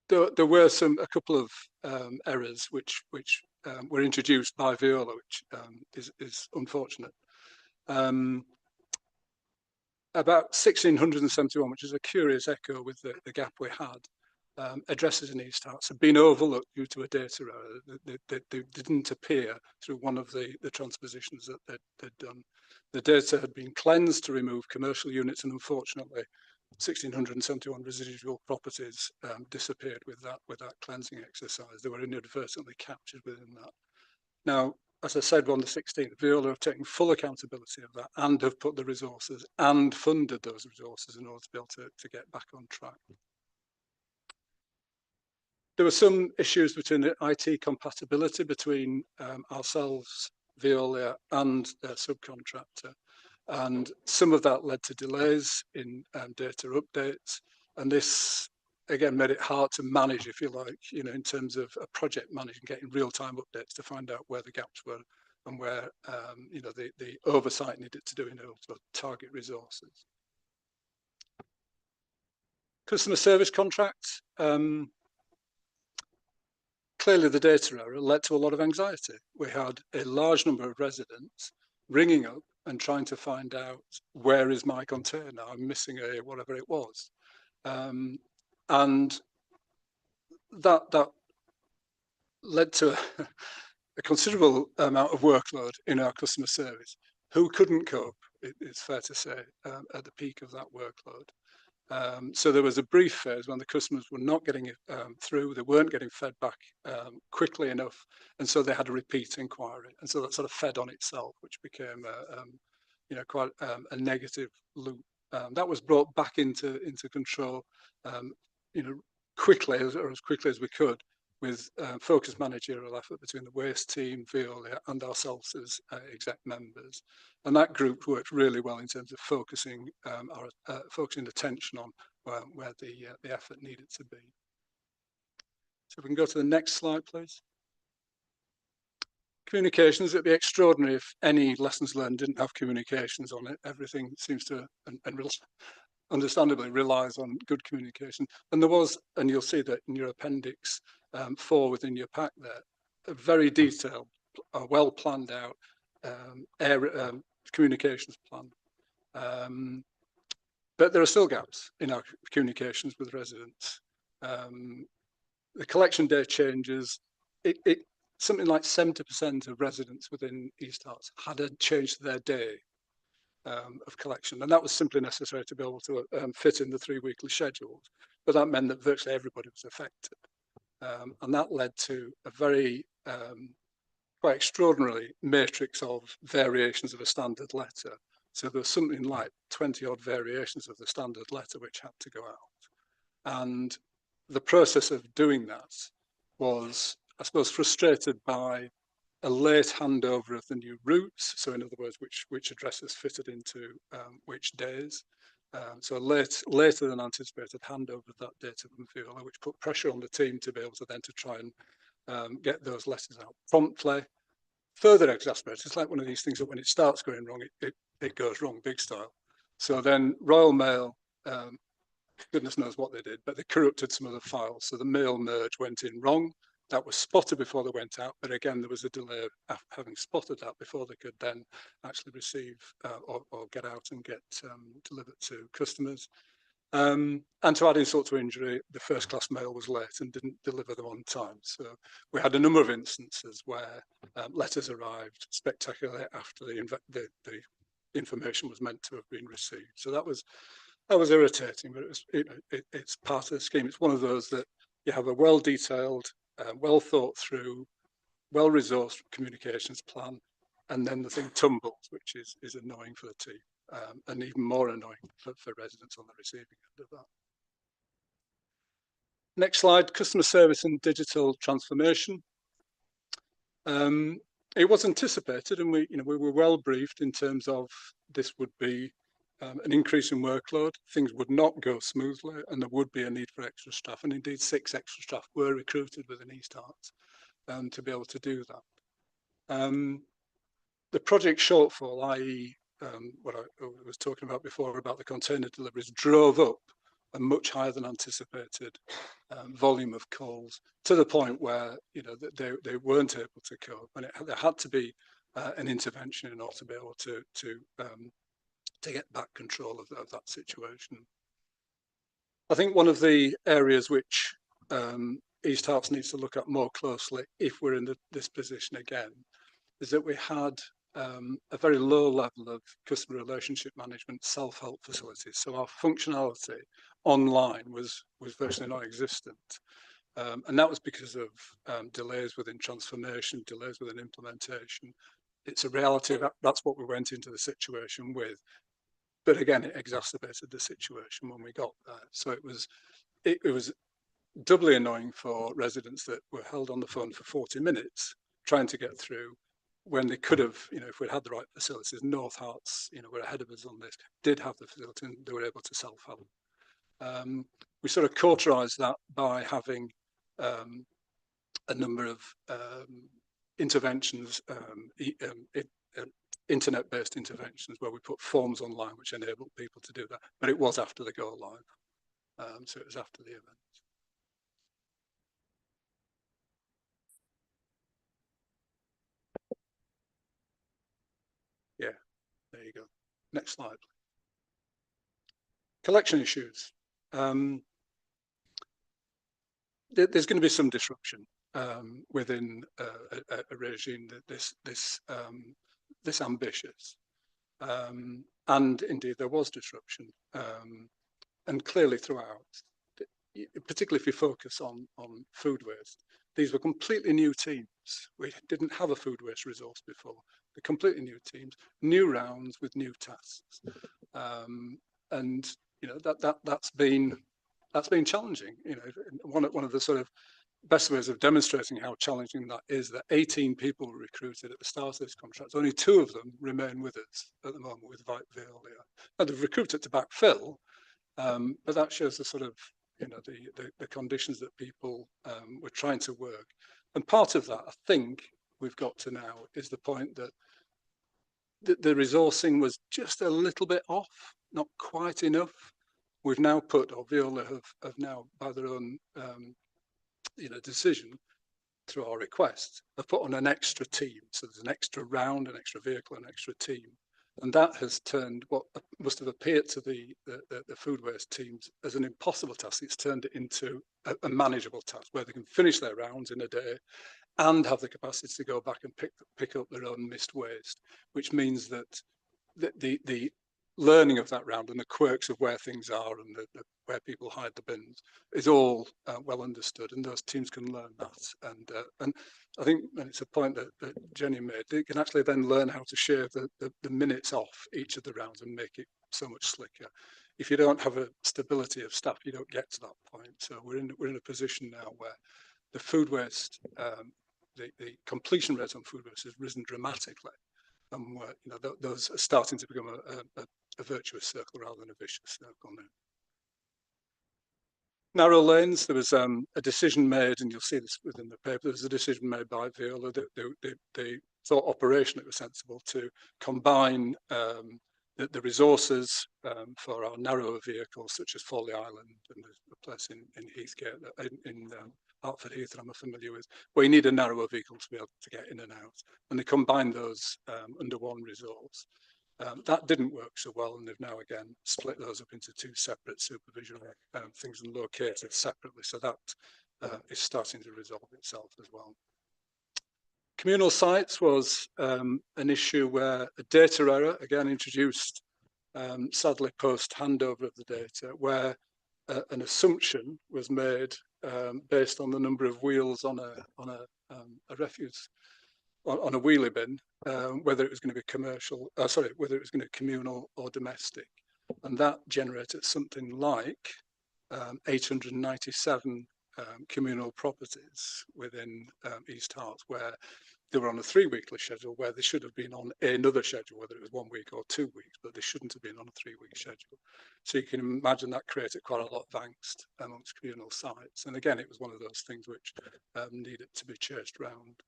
There were a couple of errors which were introduced by Veolia, which is unfortunate. About 1671, which is a curious echo with the gap we had, addresses in East Hearts have been overlooked due to a data error. They didn't appear through one of the transpositions that they'd done. The data had been cleansed to remove commercial units, and unfortunately 1671 residual properties disappeared with that cleansing exercise. They were inadvertently captured within that. Now, as I said on the 16th, Veolia have taken full accountability of that and have put the resources and funded those resources in order to be able to get back on track. There were some issues between the IT compatibility between ourselves, Veolia, and their subcontractor. And some of that led to delays in data updates. And this, again, made it hard to manage, if you like, in terms of a project managing, getting real-time updates to find out where the gaps were and where, the oversight needed to do in order to target resources. Customer service contracts. Clearly, the data error led to a lot of anxiety. We had a large number of residents ringing up and trying to find out, where is my container? I'm missing whatever it was. And that led to a considerable amount of workload in our customer service, who couldn't cope, it's fair to say, at the peak of that workload. So there was a brief phase when the customers were not getting it through, they weren't getting fed back quickly enough, and so they had a repeat inquiry, and so that sort of fed on itself, which became quite a negative loop. That was brought back into control, quickly, or as quickly as we could, with focused managerial effort between the waste team, Veolia, and ourselves as exec members. And that group worked really well in terms of focusing focusing attention on where the effort needed to be. So if we can go to the next slide, please. Communications, it'd be extraordinary if any lessons learned didn't have communications on it. Everything seems to, and understandably, relies on good communication. And there was, and you'll see that in your appendix 4 within your pack there, a very detailed, well planned out communications plan. But there are still gaps in our communications with residents. The collection day changes. Something like 70% of residents within East Hearts had a change to their day of collection, and that was simply necessary to be able to fit in the 3 weekly schedules. But that meant that virtually everybody was affected, and that led to a very quite extraordinary matrix of variations of a standard letter. So there was something like 20 odd variations of the standard letter which had to go out, and the process of doing that was, I suppose, frustrated by a late handover of the new routes. So in other words, which addresses fitted into which days. So later than anticipated handover of that data from Veolia, which put pressure on the team to be able to then to try and get those letters out promptly. Further exasperated, it's like one of these things that when it starts going wrong, it goes wrong big style. So then Royal Mail, goodness knows what they did, but they corrupted some of the files. So the mail merge went in wrong. That was spotted before they went out, but again, there was a delay of having spotted that before they could then actually receive or get out and get delivered to customers. And to add insult to injury, the first class mail was late and didn't deliver them on time. So we had a number of instances where letters arrived spectacularly after the information was meant to have been received. So that was irritating, but it's part of the scheme. It's one of those that you have a well-detailed, well thought through, well-resourced communications plan, and then the thing tumbles, which is annoying for the team. And even more annoying for residents on the receiving end of that. Next slide, customer service and digital transformation. It was anticipated, and we were well briefed in terms of this would be an increase in workload. Things would not go smoothly, and there would be a need for extra staff. And indeed, 6 extra staff were recruited within East Hearts to be able to do that. The project shortfall, i.e., what I was talking about before about the container deliveries, drove up a much higher than anticipated volume of calls to the point where they weren't able to cope, and there had to be an intervention in order to be able to get back control of that situation. I think one of the areas which East Hearts needs to look at more closely, if we're in this position again, is that we had a very low level of customer relationship management self-help facilities. So our functionality online was virtually non-existent. And that was because of delays within transformation, delays within implementation. It's a reality that's what we went into the situation with. But again, it exacerbated the situation when we got there. So it was doubly annoying for residents that were held on the phone for 40 minutes trying to get through, when they could have, if we'd had the right facilities. North Hearts, were ahead of us on this, did have the facility and they were able to self-help. We sort of cauterized that by having a number of interventions, internet-based interventions, where we put forms online which enabled people to do that. But it was after the go live, so it was after the event. Yeah, there you go. Next slide. Collection issues. There's going to be some disruption within a regime that this ambitious, and indeed there was disruption, and clearly throughout. Particularly if you focus on food waste, these were completely new teams. We didn't have a food waste resource before. They're completely new teams, new rounds with new tasks, and that's been challenging. One of the sort of best ways of demonstrating how challenging that is that 18 people were recruited at the start of this contract. Only 2 of them remain with us at the moment with Veolia. Now they've recruited to backfill, but that shows the sort of the conditions that people were trying to work. And part of that, I think, we've got to now is the point that the resourcing was just a little bit off, not quite enough. We've now put, or Veolia have now, by their own decision, through our request, have put on an extra team. So there's an extra round, an extra vehicle, an extra team. And that has turned what must have appeared to the food waste teams as an impossible task. It's turned it into a manageable task where they can finish their rounds in a day and have the capacity to go back and pick up their own missed waste, which means that the learning of that round and the quirks of where things are and where people hide the bins is all well understood, and those teams can learn that. And I think, and it's a point that Jenny made, they can actually then learn how to shave the minutes off each of the rounds and make it so much slicker. If you don't have a stability of staff, you don't get to that point. So we're in a position now where the food waste, the completion rate on food waste has risen dramatically, and those are starting to become a virtuous circle rather than a vicious circle now. Narrow lanes, there was a decision made, and you'll see this within the paper, there was a decision made by Viola that they thought operationally it was sensible to combine the resources for our narrower vehicles, such as Foley Island and the place in Heathgate, in Hertford Heath that I'm familiar with, where you need a narrower vehicle to be able to get in and out. And they combined those under one resource. That didn't work so well, and they've now again split those up into two separate supervision things and located separately. So that is starting to resolve itself as well. Communal sites was an issue where a data error, again introduced sadly post handover of the data, where an assumption was made based on the number of wheels on a refuse, on a wheelie bin, whether it was going to be commercial, whether it was going to be communal or domestic. And that generated something like 897 communal properties within East Herts, where they were on a 3-weekly schedule, where they should have been on another schedule, whether it was 1 week or 2 weeks, but they shouldn't have been on a 3-week schedule. So you can imagine that created quite a lot of angst amongst communal sites. And again, it was one of those things which needed to be chased round.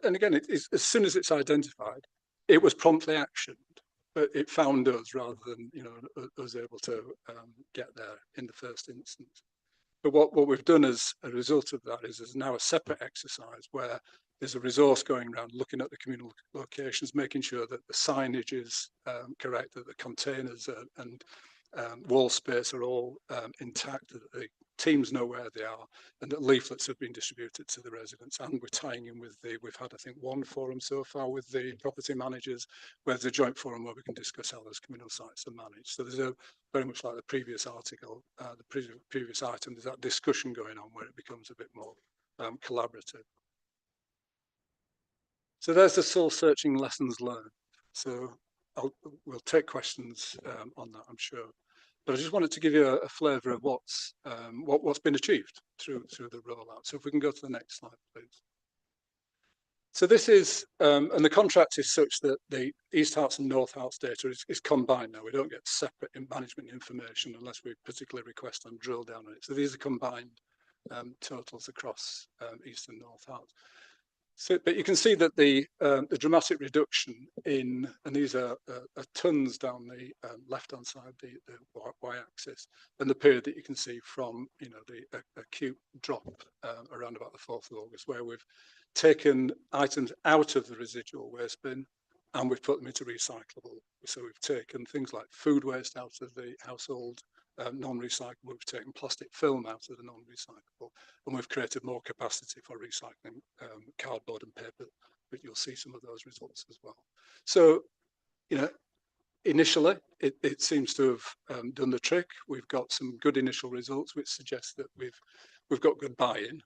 And again, as soon as it's identified, it was promptly actioned, but it found us rather than us able to get there in the first instance. But what we've done as a result of that is there's now a separate exercise where there's a resource going around looking at the communal locations, making sure that the signage is correct, that the containers and wall space are all intact, that the teams know where they are, and that leaflets have been distributed to the residents. And we're tying in with we've had, I think, one forum so far with the property managers, where there's a joint forum where we can discuss how those communal sites are managed. So there's very much like the previous article, the previous item, there's that discussion going on where it becomes a bit more collaborative. So there's the soul searching lessons learned. So we'll take questions on that, I'm sure. But I just wanted to give you a flavour of what's been achieved through the rollout. So if we can go to the next slide, please. So this is, and the contract is such that the East Herts and North Herts data is combined now. We don't get separate management information unless we particularly request and drill down on it. So these are combined totals across East and North Herts. So, but you can see that the dramatic reduction in, and these are tons down the left-hand side, the y-axis, and the period that you can see from, the acute drop around about the 4th of August, where we've taken items out of the residual waste bin and we've put them into recyclable. So we've taken things like food waste out of the household non-recyclable, we've taken plastic film out of the non-recyclable, and we've created more capacity for recycling cardboard and paper, but you'll see some of those results as well. So, initially, it seems to have done the trick. We've got some good initial results, which suggests that we've got good buy-in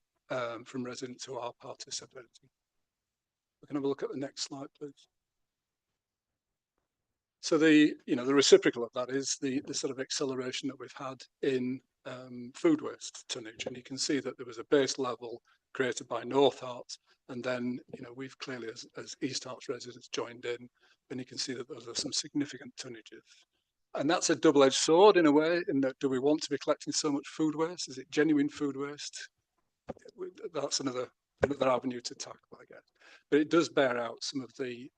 from residents who are participating. We can have a look at the next slide, please. So the reciprocal of that is the sort of acceleration that we've had in food waste tonnage, and you can see that there was a base level created by North Herts, and then we've clearly as East Herts residents joined in, and you can see that those are some significant tonnages. And that's a double-edged sword in a way, in that do we want to be collecting so much food waste? Is it genuine food waste? That's another avenue to tackle, I guess. But it does bear out some of the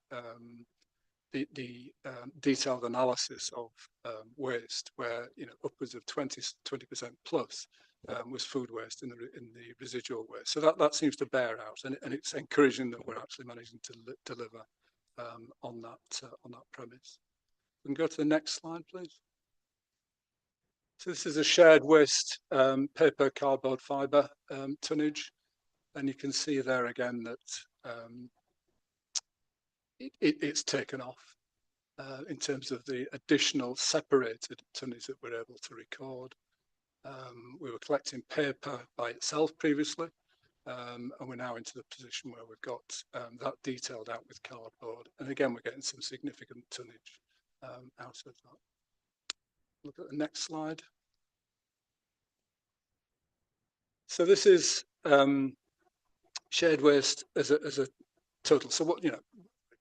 detailed analysis of waste, where upwards of 20% plus was food waste in the residual waste. So that seems to bear out, and it's encouraging that we're actually managing to deliver on that premise. We can go to the next slide, please. So this is a shared waste paper, cardboard, fibre tonnage, and you can see there again that it's taken off in terms of the additional separated tonnage that we're able to record. We were collecting paper by itself previously, and we're now into the position where we've got that detailed out with cardboard. And again, we're getting some significant tonnage out of that. Look at the next slide. So this is shared waste as a total. So what,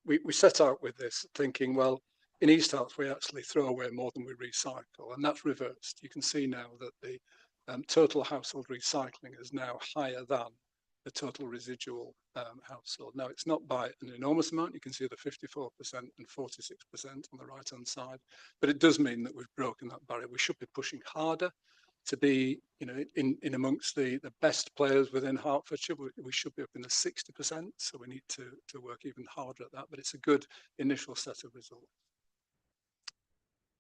we set out with this thinking, well, in East Herts, we actually throw away more than we recycle, and that's reversed. You can see now that the total household recycling is now higher than the total residual household. Now, it's not by an enormous amount. You can see the 54% and 46% on the right-hand side, but it does mean that we've broken that barrier. We should be pushing harder to be, in amongst the best players within Hertfordshire. We should be up in the 60%, so we need to work even harder at that, but it's a good initial set of results.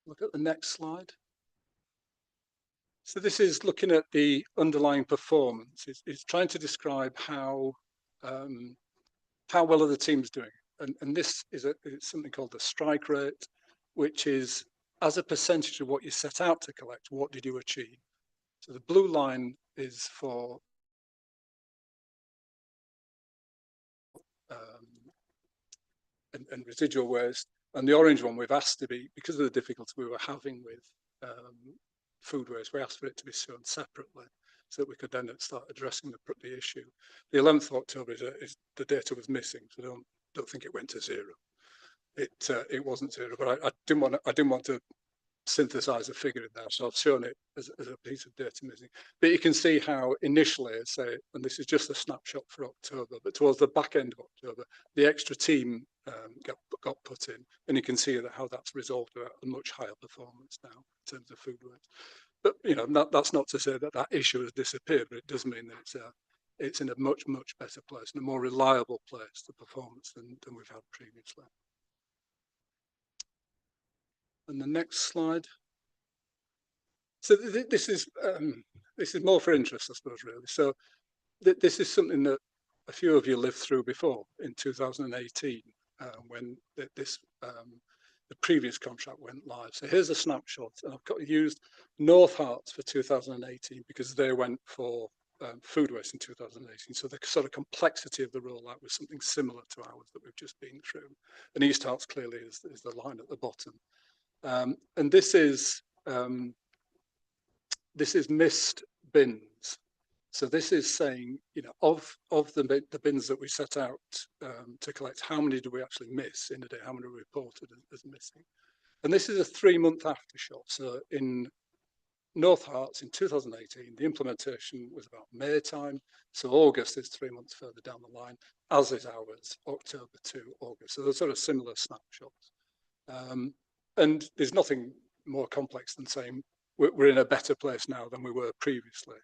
Look at the next slide. So this is looking at the underlying performance. It's trying to describe how well are the teams doing. And this is it's something called the strike rate, which is as a percentage of what you set out to collect, what did you achieve? So the blue line is for and residual waste, and the orange one we've asked to be, because of the difficulty we were having with food waste, we asked for it to be shown separately so that we could then start addressing the issue. The 11th of October is the data was missing, so don't think it went to zero. It wasn't zero, but I didn't want to synthesize a figure in there, so I've shown it as a piece of data missing. But you can see how initially, say, and this is just a snapshot for October, but towards the back end of October, the extra team got put in, and you can see how that's resolved at a much higher performance now in terms of food waste. But that's not to say that issue has disappeared, but it does mean that it's in a much better place and a more reliable place, the performance, than we've had previously. And the next slide. So this is more for interest, I suppose, really. So this is something that a few of you lived through before in 2018, when the previous contract went live. So here's a snapshot, and I've used North Herts for 2018 because they went for food waste in 2018. So the sort of complexity of the rollout was something similar to ours that we've just been through. And East Herts clearly is the line at the bottom. And this is missed bins. So this is saying, of the bins that we set out to collect, how many do we actually miss in a day? How many are reported as missing? And this is a 3-month aftershot. So in North Herts in 2018, the implementation was about May time. So August is 3 months further down the line, as is ours, October to August. So they're sort of similar snapshots. And there's nothing more complex than saying we're in a better place now than we were previously.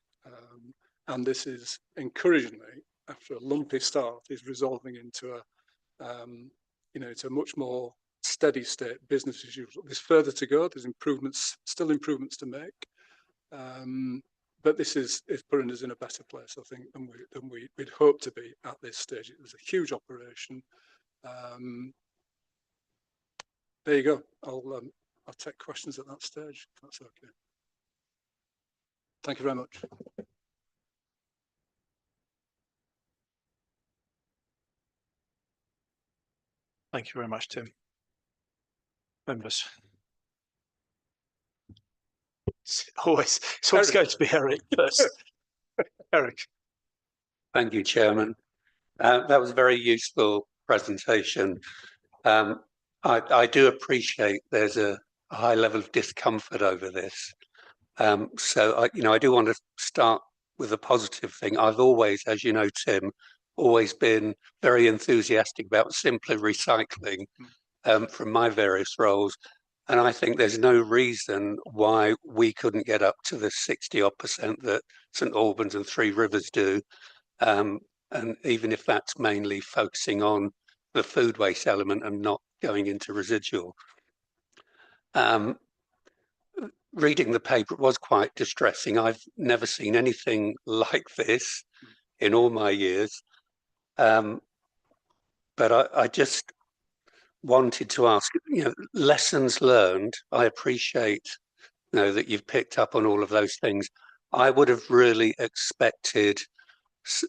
And this is encouragingly, after a lumpy start, is resolving into a much more steady state business as usual. There's further to go. There's still improvements to make. But this is putting us in a better place, I think, than we'd hoped to be at this stage. It was a huge operation. There you go. I'll take questions at that stage, if that's okay. Thank you very much. Thank you very much, Tim. Members. It's always going to be Eric first. Eric. Thank you, Chairman. That was a very useful presentation. I do appreciate there's a high level of discomfort over this. So I do want to start with a positive thing. I've always, as you know, Tim, always been very enthusiastic about simpler recycling from my various roles. And I think there's no reason why we couldn't get up to the 60-odd% that St Albans and Three Rivers do. And even if that's mainly focusing on the food waste element and not going into residual. Reading the paper was quite distressing. I've never seen anything like this in all my years. But I just wanted to ask, lessons learned. I appreciate, that you've picked up on all of those things. I would have really expected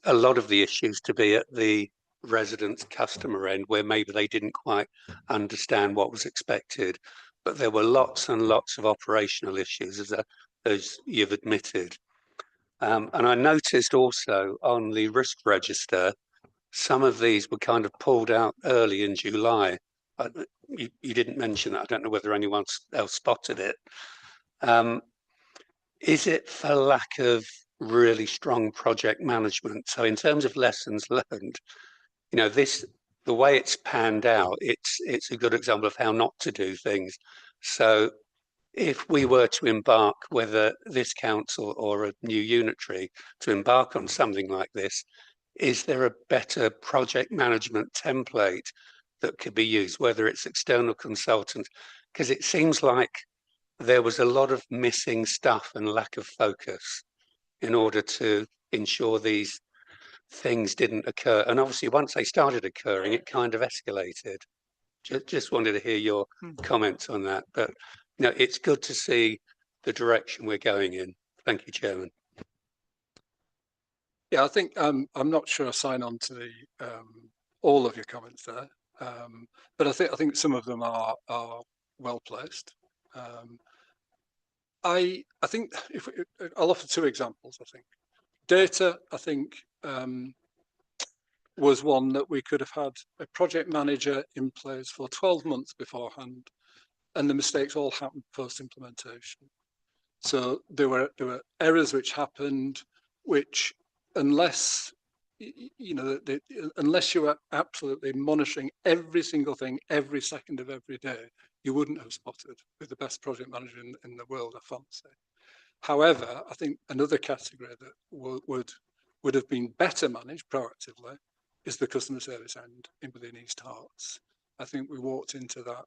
a lot of the issues to be at the residents' customer end, where maybe they didn't quite understand what was expected. But there were lots and lots of operational issues, as you've admitted. And I noticed also on the risk register, some of these were kind of pulled out early in July. You didn't mention that. I don't know whether anyone else spotted it. is it for lack of really strong project management? So in terms of lessons learned, you know, the way it's panned out, it's a good example of how not to do things. So if we were to embark, whether this council or a new unitary, to embark on something like this, is there a better project management template that could be used, whether it's external consultants? Because it seems like there was a lot of missing stuff and lack of focus in order to ensure these things didn't occur. And obviously, once they started occurring, it kind of escalated. Just wanted to hear your comments on that. But you know, it's good to see the direction we're going in. Thank you, Chairman. Yeah, I think I'm not sure I sign on to the all of your comments there, but I think some of them are well placed. I think I'll offer two examples. I think data. I think was one that we could have had a project manager in place for 12 months beforehand, and the mistakes all happened post implementation. So there were errors which happened, which unless you know unless you were absolutely monitoring every single thing every second of every day, you wouldn't have spotted with the best project manager in the world, I fancy. However, I think another category that would have been better managed proactively is the customer service end in within East Hearts. I think we walked into that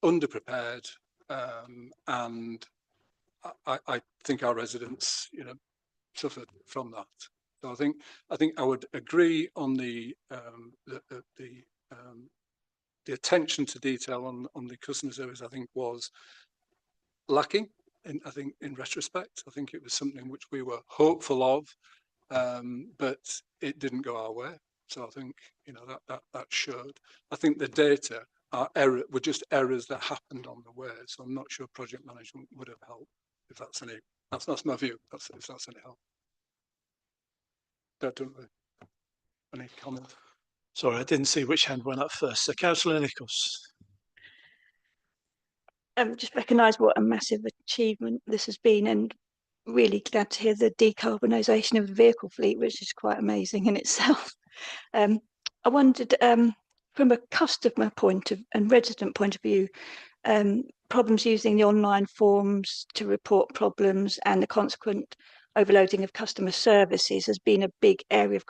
underprepared, and I think our residents, you know, suffered from that. So I think I would agree on the attention to detail on the customer service. I think was lacking. I think in retrospect, I think it was something which we were hopeful of, but it didn't go our way. So I think, you know, that showed. I think the data were just errors that happened on the way. So I'm not sure project management would have helped. If that's my view. If that's any help. Don't we? Any comment? Sorry, I didn't see which hand went up first. So Councillor Nichols. Just recognise what a massive achievement this has been, and really glad to hear the decarbonisation of the vehicle fleet, which is quite amazing in itself. I wondered, from a customer point of and resident point of view, problems using the online forms to report problems and the consequent overloading of customer services has been a big area of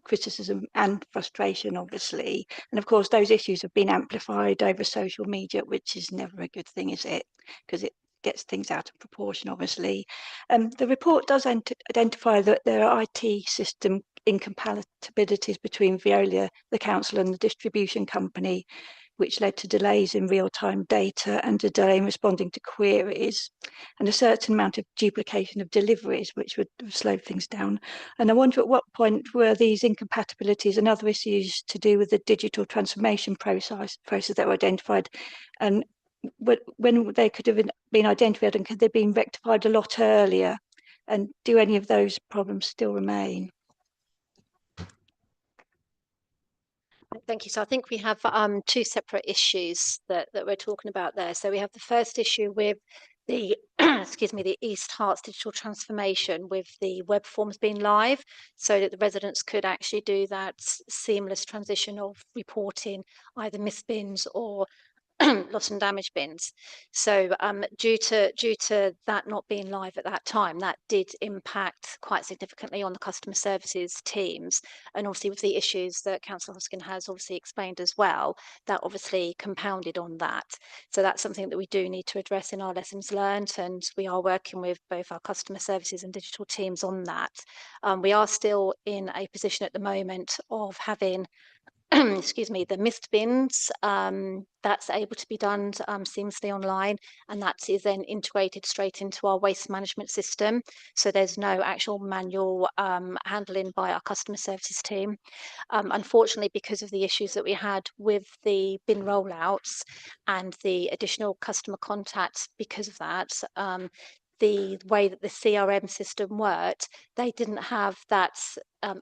criticism and frustration, obviously. And of course, those issues have been amplified over social media, which is never a good thing, is it? Because it gets things out of proportion, obviously. The report does identify that there are IT system incompatibilities between Veolia, the council, and the distribution company, which led to delays in real-time data and a delay in responding to queries, and a certain amount of duplication of deliveries, which would have slowed things down. And I wonder at what point were these incompatibilities and other issues to do with the digital transformation process that were identified, and when they could have been identified, and could they have been rectified a lot earlier? And do any of those problems still remain? Thank you. So I think we have two separate issues that we're talking about there. So we have the first issue with the excuse me, the East Hearts digital transformation with the web forms being live, so that the residents could actually do that seamless transition of reporting either missed bins or loss and damage bins. So due to that not being live at that time, that did impact quite significantly on the customer services teams, and obviously with the issues that Councillor Hoskin has obviously explained as well, that obviously compounded on that. So that's something that we do need to address in our lessons learned, and we are working with both our customer services and digital teams on that. We are still in a position at the moment of having excuse me, the missed bins, that's able to be done seamlessly online, and that is then integrated straight into our waste management system. So there's no actual manual handling by our customer services team. Unfortunately, because of the issues that we had with the bin rollouts and the additional customer contacts because of that, the way that the CRM system worked, they didn't have that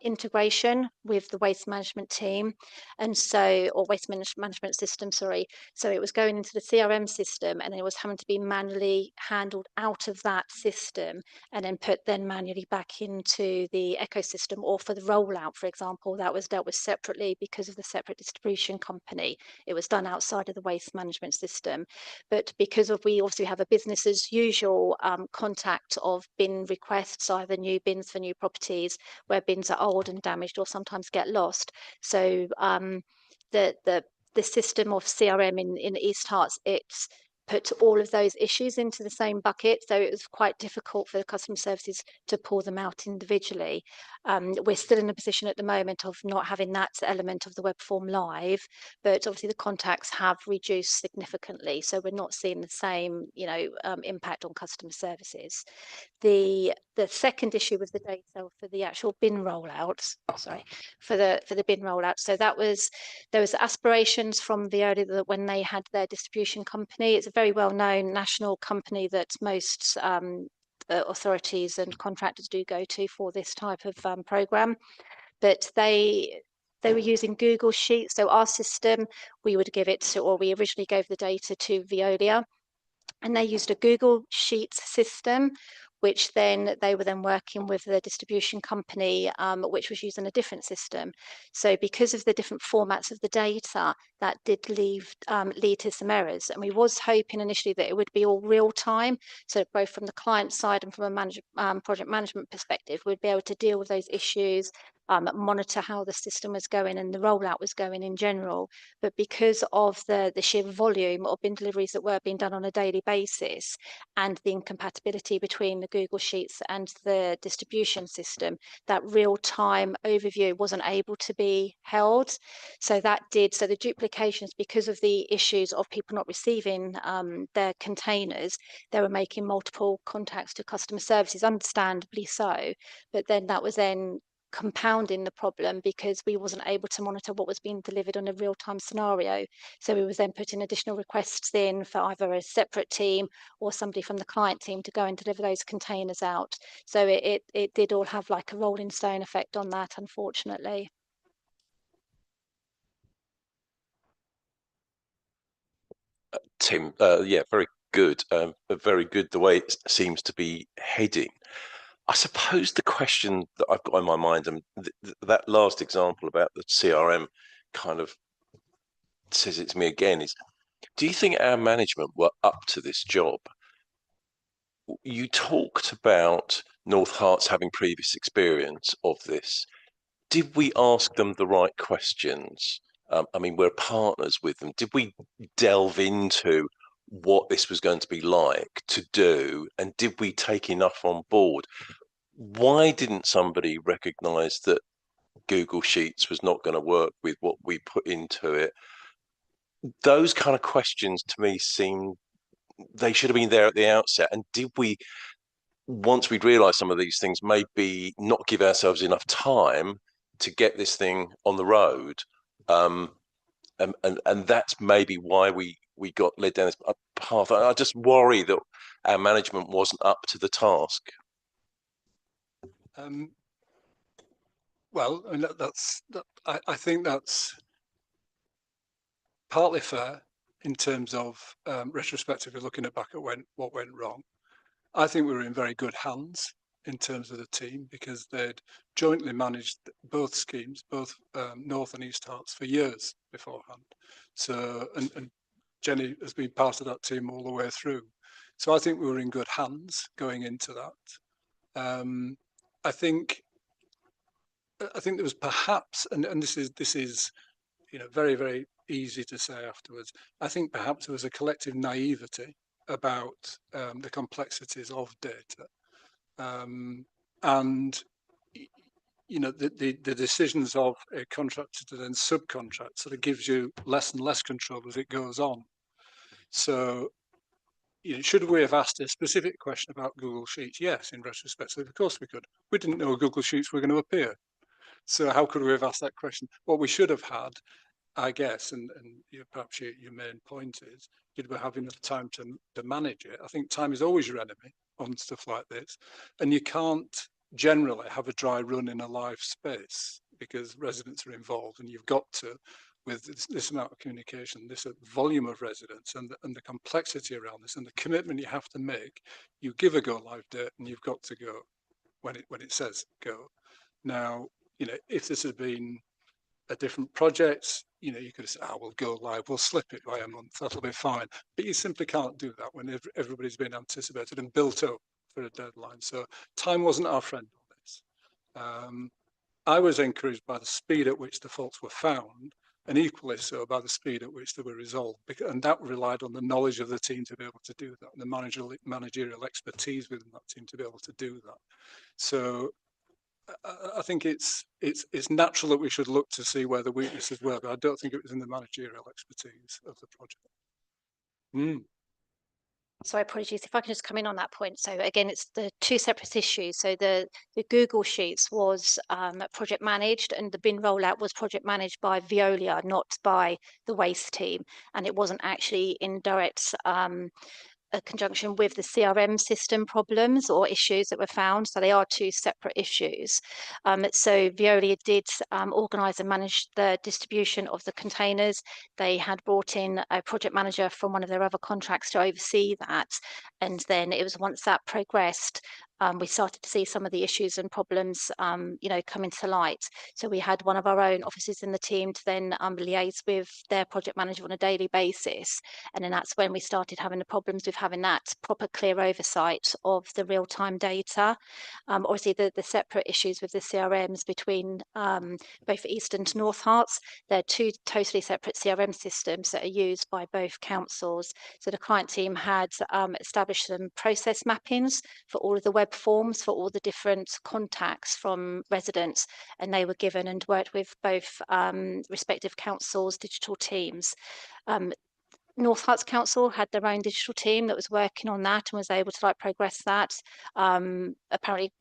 integration with the waste management team, and so, or waste management system, sorry. So it was going into the CRM system, and it was having to be manually handled out of that system, and then put manually back into the ecosystem. Or for the rollout, for example, that was dealt with separately because of the separate distribution company. It was done outside of the waste management system, but because of we obviously have a business as usual contact of bin requests, either new bins for new properties where bins are old and damaged or sometimes get lost. So the system of CRM in East Herts, it's put all of those issues into the same bucket. So it was quite difficult for the customer services to pull them out individually. We're still in a position at the moment of not having that element of the web form live, but obviously the contacts have reduced significantly. So we're not seeing the same, impact on customer services. The second issue was the data for the actual bin rollout. Sorry, for the bin rollout. So there was aspirations from Veolia that when they had their distribution company, it's a very well known national company that most authorities and contractors do go to for this type of program, but they were using Google Sheets. So our system, we would give it to, or we originally gave the data to Veolia, and they used a Google Sheets system, which then they were then working with the distribution company, which was using a different system. So because of the different formats of the data, that did lead to some errors. And we was hoping initially that it would be all real time. So both from the client side and from a project management perspective, we'd be able to deal with those issues, monitor how the system was going and the rollout was going in general. But because of the sheer volume of bin deliveries that were being done on a daily basis and the incompatibility between the Google Sheets and the distribution system, that real-time overview wasn't able to be held. So the duplications, because of the issues of people not receiving their containers, they were making multiple contacts to customer services, understandably so. But then that was then compounding the problem because we wasn't able to monitor what was being delivered on a real-time scenario. So we was then putting additional requests in for either a separate team or somebody from the client team to go and deliver those containers out. So it did all have like a rolling stone effect on that, unfortunately. Tim, yeah, very good. Very good the way it seems to be heading. I suppose the question that I've got in my mind, and that last example about the CRM kind of says it to me again, is do you think our management were up to this job? You talked about North Herts having previous experience of this. Did we ask them the right questions? I mean, we're partners with them. Did we delve into what this was going to be like to do? And did we take enough on board? Why didn't somebody recognize that Google Sheets was not going to work with what we put into it? Those kind of questions to me seem they should have been there at the outset. And did we, once we'd realized some of these things, maybe not give ourselves enough time to get this thing on the road? And that's maybe why we got led down this path. I just worry that our management wasn't up to the task. Well, I mean, I think that's partly fair in terms of retrospectively looking back at what went wrong. I think we were in very good hands in terms of the team because they'd jointly managed both schemes, both North and East Herts, for years beforehand. So, and Jenny has been part of that team all the way through. So I think we were in good hands going into that. I think there was perhaps, and this is very, very easy to say afterwards. I think perhaps there was a collective naivety about the complexities of data, and the decisions of a contractor to then subcontract sort of gives you less and less control as it goes on. So, should we have asked a specific question about Google Sheets? Yes, in retrospect, of course we could. We didn't know Google Sheets were going to appear. So how could we have asked that question? What we should have had, I guess, and perhaps your main point is, did we have enough time to manage it? I think time is always your enemy on stuff like this. And you can't generally have a dry run in a live space because residents are involved, and you've got to, with this amount of communication, this volume of residents, and the complexity around this, and the commitment you have to make. You give a go live date, and you've got to go when it says go. Now, if this had been a different project, you could have said, we'll go live, we'll slip it by a month, that'll be fine. But you simply can't do that when everybody's been anticipated and built up for a deadline. So time wasn't our friend on this. I was encouraged by the speed at which the faults were found, and equally so by the speed at which they were resolved. And that relied on the knowledge of the team to be able to do that, and the managerial expertise within that team to be able to do that. So I think it's natural that we should look to see where the weaknesses were, but I don't think it was in the managerial expertise of the project. Sorry, apologies. If I can just come in on that point. So again, it's the two separate issues. So the Google Sheets was project managed, and the bin rollout was project managed by Veolia, not by the waste team, and it wasn't actually in direct a conjunction with the CRM system problems or issues that were found. So they are two separate issues. So Veolia did organise and manage the distribution of the containers. They had brought in a project manager from one of their other contracts to oversee that. And then it was once that progressed, we started to see some of the issues and problems, coming to light. So we had one of our own officers in the team to then liaise with their project manager on a daily basis. And then that's when we started having the problems with having that proper clear oversight of the real-time data. Obviously, the separate issues with the CRMs between both East and North Herts, they're two totally separate CRM systems that are used by both councils. So the client team had established some process mappings for all of the web forms for all the different contacts from residents, and they were given and worked with both respective councils' digital teams. North Herts Council had their own digital team that was working on that and was able to progress that apparently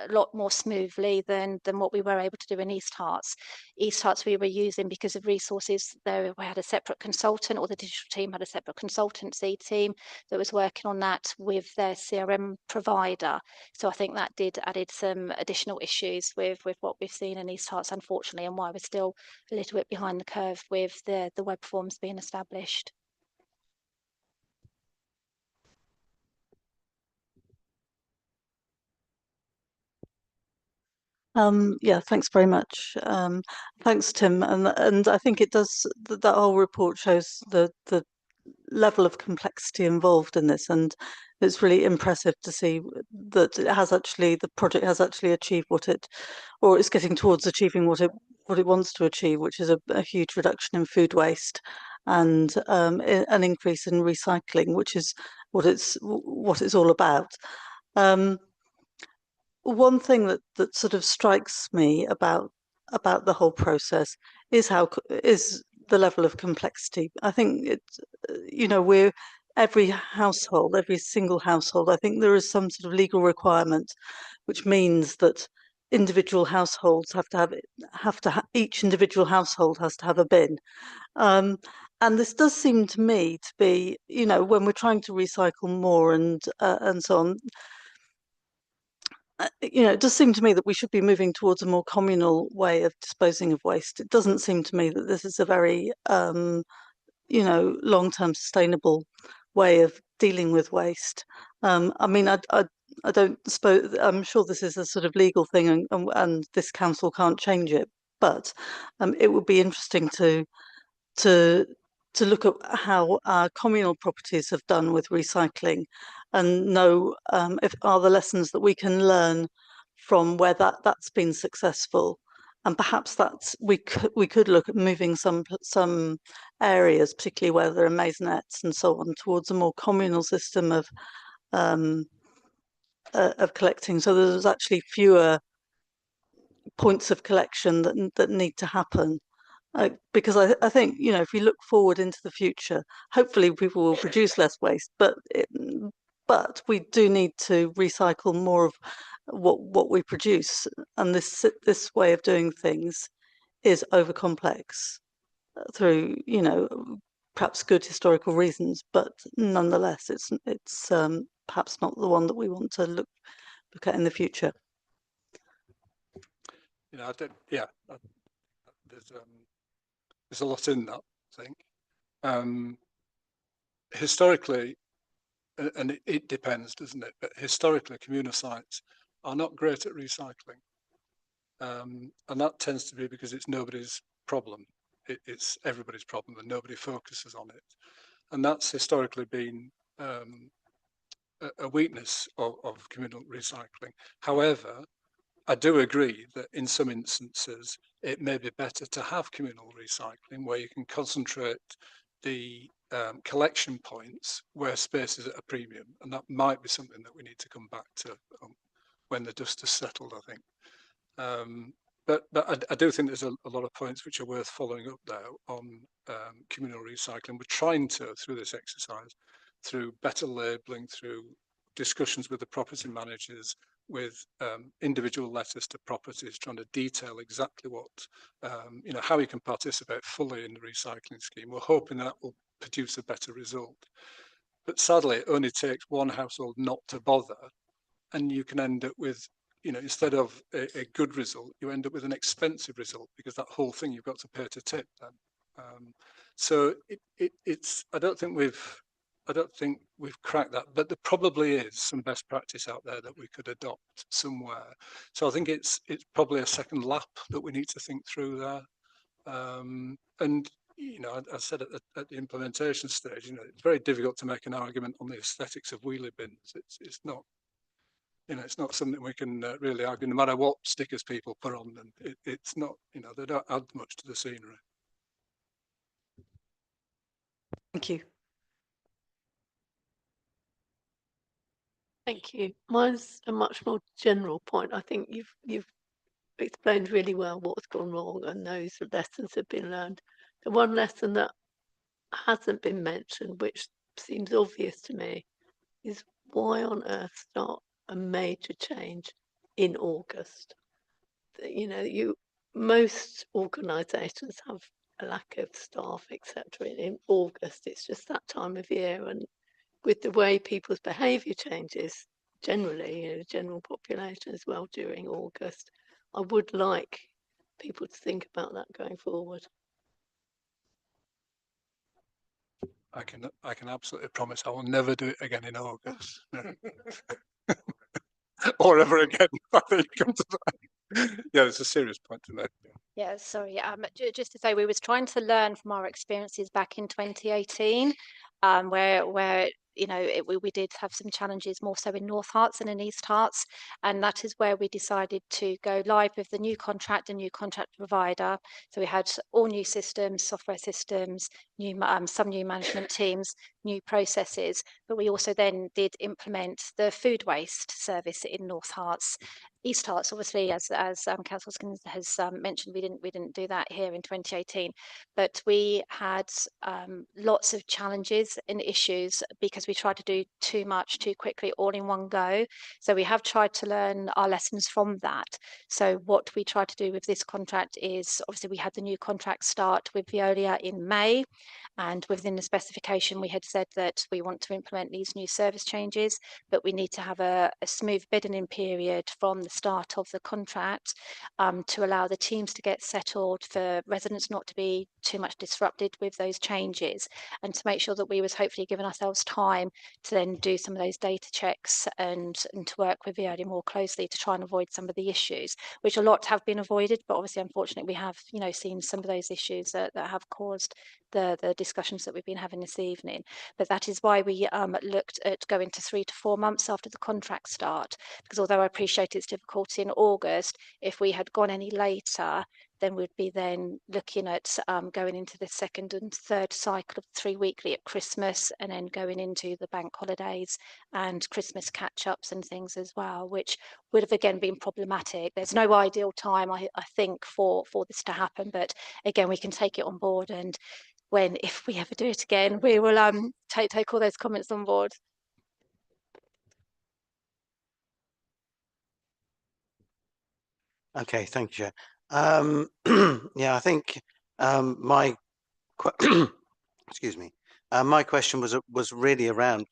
a lot more smoothly than what we were able to do in East Herts. East Herts we were using because of resources. There we had a separate consultant, or the digital team had a separate consultancy team that was working on that with their CRM provider. So I think that did added some additional issues with what we've seen in East Herts, unfortunately, and why we're still a little bit behind the curve with the web forms being established. Yeah, thanks very much. Thanks, Tim. And I think it does, that whole report shows the level of complexity involved in this, and it's really impressive to see that the project has actually achieved or it's getting towards achieving what it wants to achieve, which is a huge reduction in food waste and an increase in recycling, which is what it's all about. One thing that sort of strikes me about the whole process is is the level of complexity. I think we're every single household. I think there is some sort of legal requirement, which means that individual households each individual household has to have a bin. And this does seem to me to be, when we're trying to recycle more and so on, it does seem to me that we should be moving towards a more communal way of disposing of waste. It doesn't seem to me that this is a very, long-term sustainable way of dealing with waste. I mean, I don't suppose, I'm sure this is a sort of legal thing and this council can't change it, but it would be interesting to look at how our communal properties have done with recycling and know if are the lessons that we can learn from where that's been successful. And perhaps we could look at moving some areas, particularly where there are maisonettes and so on, towards a more communal system of collecting. So there's actually fewer points of collection that need to happen. Because I think, if we look forward into the future, hopefully people will produce less waste, but we do need to recycle more of what we produce, and this way of doing things is over complex through perhaps good historical reasons, but nonetheless it's perhaps not the one that we want to look at in the future. you know, there's a lot in that, I think. Historically, and it depends, doesn't it? But historically, communal sites are not great at recycling. And that tends to be because it's nobody's problem. It's everybody's problem and nobody focuses on it. And that's historically been a weakness of communal recycling. However, I do agree that in some instances, it may be better to have communal recycling where you can concentrate the collection points where space is at a premium. And that might be something that we need to come back to when the dust has settled, I think. But I do think there's a lot of points which are worth following up there on communal recycling. We're trying to, through this exercise, through better labelling, through discussions with the property managers, with individual letters to properties, trying to detail exactly what, you know, how you can participate fully in the recycling scheme. We're hoping that will produce a better result. But sadly, it only takes one household not to bother, and you can end up with, you know, instead of a good result, you end up with an expensive result because that whole thing you've got to pay to tip then. So it's I don't think we've cracked that, but there probably is some best practice out there that we could adopt somewhere. So I think it's probably a second lap that we need to think through there. And you know, I said at the implementation stage, you know, it's very difficult to make an argument on the aesthetics of wheelie bins. It's not. You know, it's not something we can really argue, no matter what stickers people put on them. It's not, you know, they don't add much to the scenery. Thank you. Thank you. Mine's a much more general point. I think you've explained really well what's gone wrong and those lessons have been learned. The one lesson that hasn't been mentioned, which seems obvious to me, is why on earth start a major change in August? You know, most organisations have a lack of staff, etc. In August, it's just that time of year, and with the way people's behaviour changes generally, you know, the general population as well during August, I would like people to think about that going forward. I can absolutely promise I will never do it again in August. Or ever again. I think come to that. Yeah, it's a serious point to make. Yeah, sorry. Just to say, we was trying to learn from our experiences back in 2018, where you know we did have some challenges more so in North Herts than in East Herts, and that is where we decided to go live with the new contract, and new contract provider. So we had all new systems, software systems, some new management teams, new processes, but we also then did implement the food waste service in North Herts. East Herts, obviously, as Councillor Hoskins has mentioned, we didn't do that here in 2018, but we had lots of challenges and issues because we tried to do too much too quickly all in one go. So we have tried to learn our lessons from that. So what we tried to do with this contract is, obviously we had the new contract start with Veolia in May, and within the specification we had said that we want to implement these new service changes, but we need to have a smooth bidding in period from the start of the contract to allow the teams to get settled, for residents not to be too much disrupted with those changes, and to make sure that we was hopefully giving ourselves time to then do some of those data checks and to work with Veolia more closely to try and avoid some of the issues, which a lot have been avoided, but obviously unfortunately we have, you know, seen some of those issues that have caused the discussions that we've been having this evening. But that is why we looked at going to 3 to 4 months after the contract start, because although I appreciate it's difficult in August, if we had gone any later, then we'd be then looking at going into the second and third cycle of 3 weekly at Christmas, and then going into the bank holidays and Christmas catch-ups and things as well, which would have again been problematic. There's no ideal time, I think, for this to happen, but again, we can take it on board, and if we ever do it again, we will take all those comments on board. Okay, thank you. Yeah, I think my excuse me, My question was really around.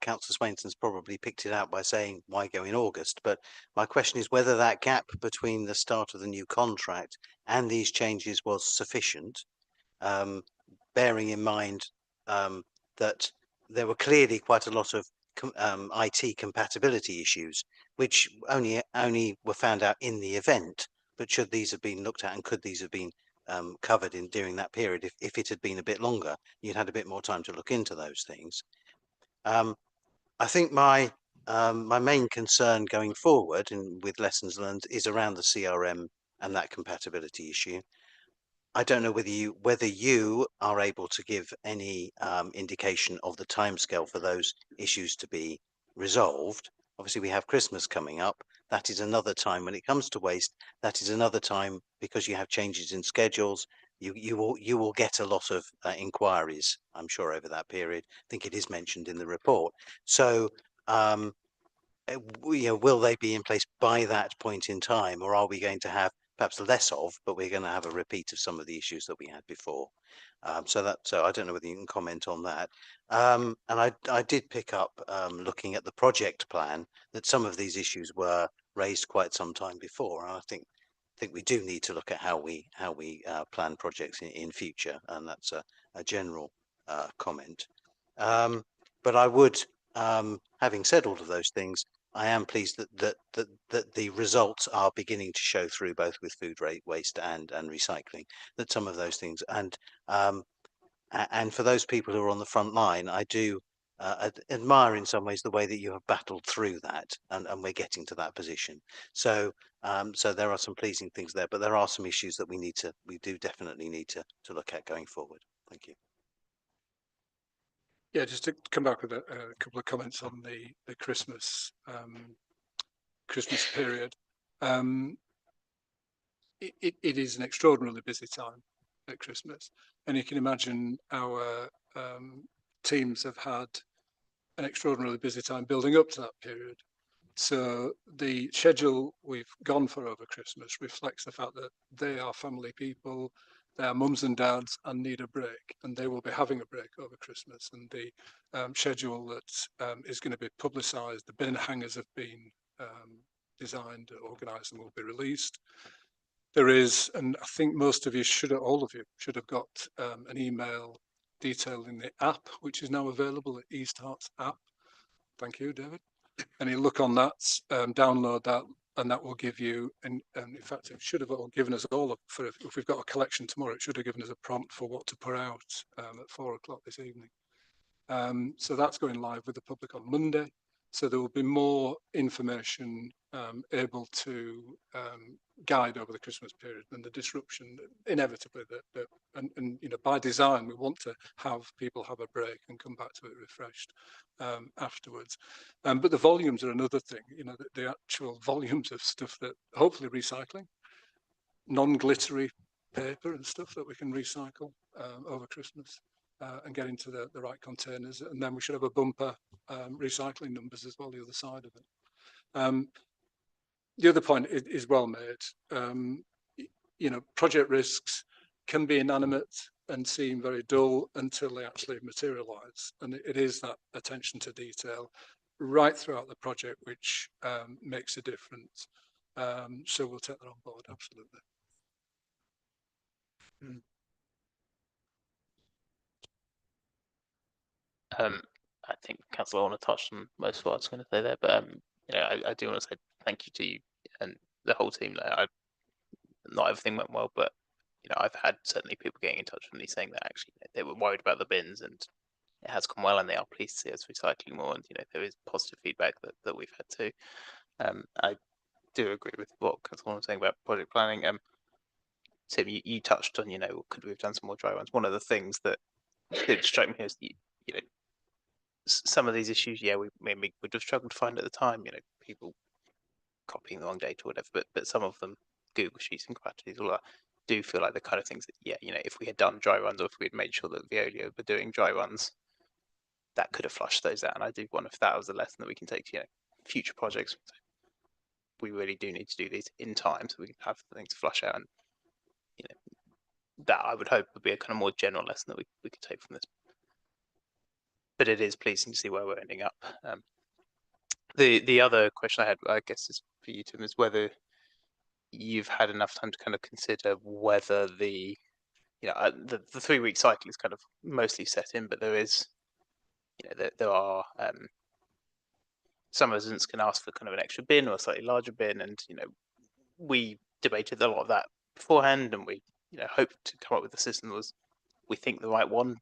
Councillor Swainton's probably picked it out by saying why go in August, but my question is whether that gap between the start of the new contract and these changes was sufficient, bearing in mind that there were clearly quite a lot of IT compatibility issues, which only were found out in the event. But should these have been looked at, and could these have been covered in during that period, if it had been a bit longer, you'd had a bit more time to look into those things. I think my main concern going forward and with lessons learned is around the CRM and that compatibility issue. I don't know whether you are able to give any indication of the timescale for those issues to be resolved. Obviously, we have Christmas coming up. That is another time when it comes to waste. That is another time because you have changes in schedules. You will get a lot of inquiries, I'm sure, over that period. I think it is mentioned in the report. So, will they be in place by that point in time, or are we going to have perhaps less of, but we're going to have a repeat of some of the issues that we had before? So I don't know whether you can comment on that. And I did pick up, looking at the project plan, that some of these issues were raised quite some time before. And I think we do need to look at how we plan projects in future, and that's a general comment. But I would, having said all of those things, I am pleased that the results are beginning to show through, both with food waste and recycling, that some of those things, and for those people who are on the front line, I do admire in some ways the way that you have battled through that, and we're getting to that position. So so there are some pleasing things there, but there are some issues that we do definitely need to look at going forward. Thank you. Yeah, just to come back with a couple of comments on the Christmas period. It is an extraordinarily busy time at Christmas, and you can imagine our teams have had an extraordinarily busy time building up to that period. So the schedule we've gone for over Christmas reflects the fact that they are family people, they are mums and dads and need a break, and they will be having a break over Christmas. And the schedule that is going to be publicised, the bin hangers have been designed, organised, and will be released. There is, and I think most of you all of you should have got an email detailing the app, which is now available at East Hearts app. Thank you, David. And you look on that, download that, and that will give you, and in fact, it should have all given us all, if we've got a collection tomorrow, it should have given us a prompt for what to put out at 4 o'clock this evening. So that's going live with the public on Monday. So there will be more information able to guide over the Christmas period than the disruption inevitably and by design we want to have people have a break and come back to it refreshed afterwards. But the volumes are another thing. The actual volumes of stuff that hopefully recycling, non-glittery paper and stuff that we can recycle over Christmas. And get into the right containers, and then we should have a bumper recycling numbers as well, the other side of it. The other point is well made. Project risks can be inanimate and seem very dull until they actually materialise, and it is that attention to detail right throughout the project which makes a difference. So we'll take that on board, absolutely. I think Councillor Horner touched on most of what I was going to say there, but I do want to say thank you to you and the whole team. Not everything went well, but I've had certainly people getting in touch with me saying that actually they were worried about the bins and it has gone well, and they are pleased to see us recycling more. And there is positive feedback that we've had too. I do agree with what Councillor Horner was saying about project planning. Tim, you touched on could we have done some more dry runs? One of the things that did strike me is some of these issues, we would have struggled to find at the time, people copying the wrong data or whatever, but some of them, Google Sheets and Scrutiny, all that, do feel like the kind of things that, if we had done dry runs, or if we had made sure that Veolia were doing dry runs, that could have flushed those out. And I do wonder if that was a lesson that we can take to, future projects. We really do need to do these in time so we can have things to flush out. And, that I would hope would be a kind of more general lesson that we could take from this. but it is pleasing to see where we're ending up. The other question I had, I guess, is for you, Tim, is whether you've had enough time to kind of consider whether the 3-week cycle is kind of mostly set in, but there is, there are some residents can ask for kind of an extra bin or a slightly larger bin, and we debated a lot of that beforehand, and we hoped to come up with a system that was, we think, the right one,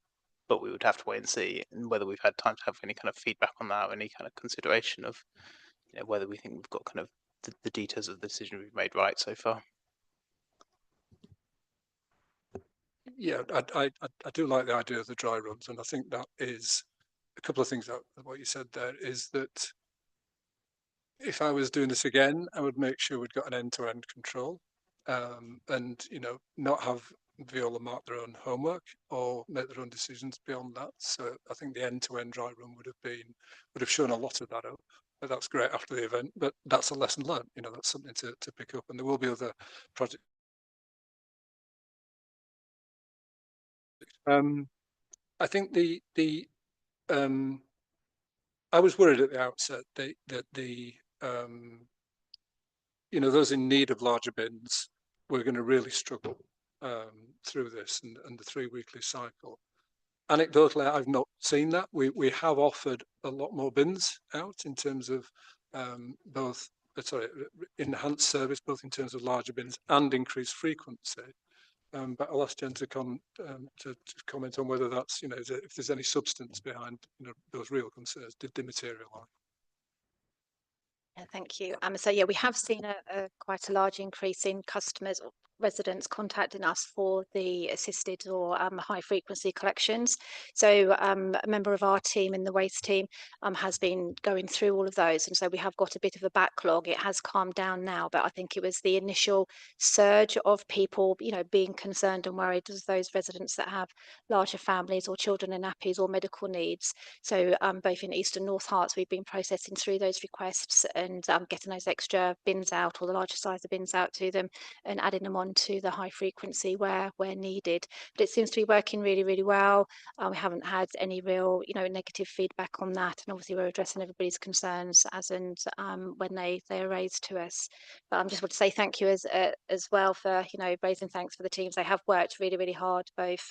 but we would have to wait and see, and whether we've had time to have any kind of feedback on that, or any kind of consideration of whether we think we've got kind of the details of the decision we've made right so far. Yeah, I do like the idea of the dry runs, and I think that is a couple of things. That what you said there is that if I was doing this again, I would make sure we'd got an end-to-end control, and not have Viola mark their own homework or make their own decisions beyond that. So I think the end-to-end dry run would have shown a lot of that up. But that's great after the event, but that's a lesson learned. That's something to pick up, and there will be other projects. I think I was worried at the outset that those in need of larger bins were going to really struggle through this and the 3-weekly cycle. Anecdotally, I've not seen that. We have offered a lot more bins out in terms of enhanced service, both in terms of larger bins and increased frequency. But I'll ask Jen to comment on whether that's, if there's any substance behind, those real concerns. Did they materialise? Yeah, thank you. So yeah, we have seen a quite a large increase in customers or residents contacting us for the assisted or high frequency collections. So a member of our team in the waste team has been going through all of those, and so we have got a bit of a backlog. It has calmed down now, but I think it was the initial surge of people, being concerned and worried as those residents that have larger families or children in nappies or medical needs. So both in East and North Herts, we've been processing through those requests and getting those extra bins out, or the larger size of bins out to them, and adding them on to the high frequency where needed. But it seems to be working really, really well. We haven't had any real, negative feedback on that, and obviously we're addressing everybody's concerns as and when they are raised to us. But I just want to say thank you as well for raising thanks for the teams. They have worked really, really hard, both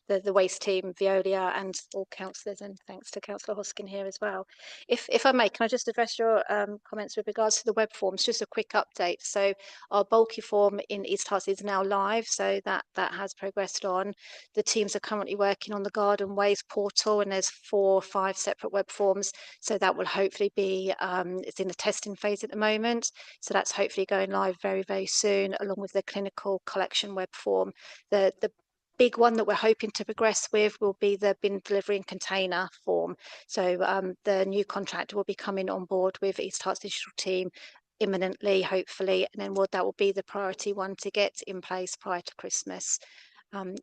the waste team, Veolia, and all councillors, and thanks to Councillor Hoskin here as well. If I may, can I just address your comments with regards to the web forms? Just a quick update. So our bulky form in East Herts is now live, so that has progressed on. The teams are currently working on the garden waste portal, and there's 4 or 5 separate web forms. So that will hopefully be, it's in the testing phase at the moment. So that's hopefully going live very, very soon, along with the clinical collection web form. The big one that we're hoping to progress with will be the bin delivery and container form. So the new contractor will be coming on board with East Herts digital team imminently, hopefully, and then that will be the priority one to get in place prior to Christmas.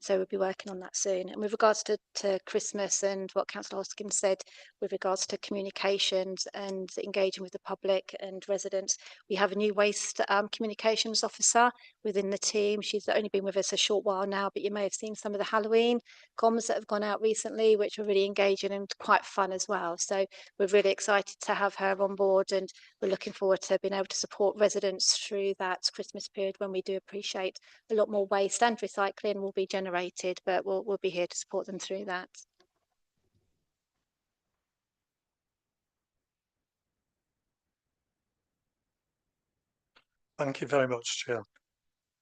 So we'll be working on that soon. And with regards to Christmas and what Councillor Hoskins said with regards to communications and engaging with the public and residents, we have a new waste communications officer within the team. She's only been with us a short while now, but you may have seen some of the Halloween comms that have gone out recently, which are really engaging and quite fun as well. So we're really excited to have her on board, and we're looking forward to being able to support residents through that Christmas period, when we do appreciate a lot more waste and recycling will be generated, but we'll be here to support them through that. Thank you very much, Chair.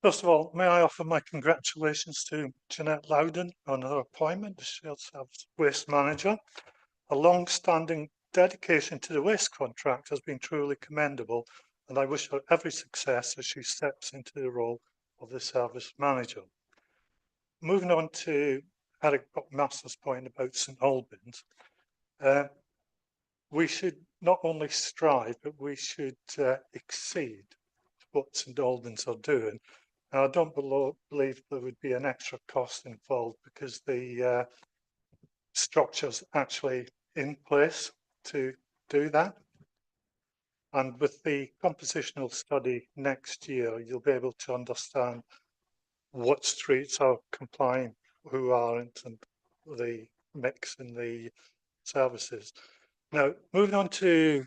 First of all, may I offer my congratulations to Jeanette Loudon on her appointment as Shared Service Waste Manager. A long-standing dedication to the waste contract has been truly commendable, and I wish her every success as she steps into the role of the Service Manager. Moving on to Eric Buckmaster's point about St Albans, we should not only strive, but we should exceed what St Albans are doing. Now, I don't believe there would be an extra cost involved, because the structure's actually in place to do that. And with the compositional study next year, you'll be able to understand what streets are complying, who aren't, and the mix in the services. Now, moving on to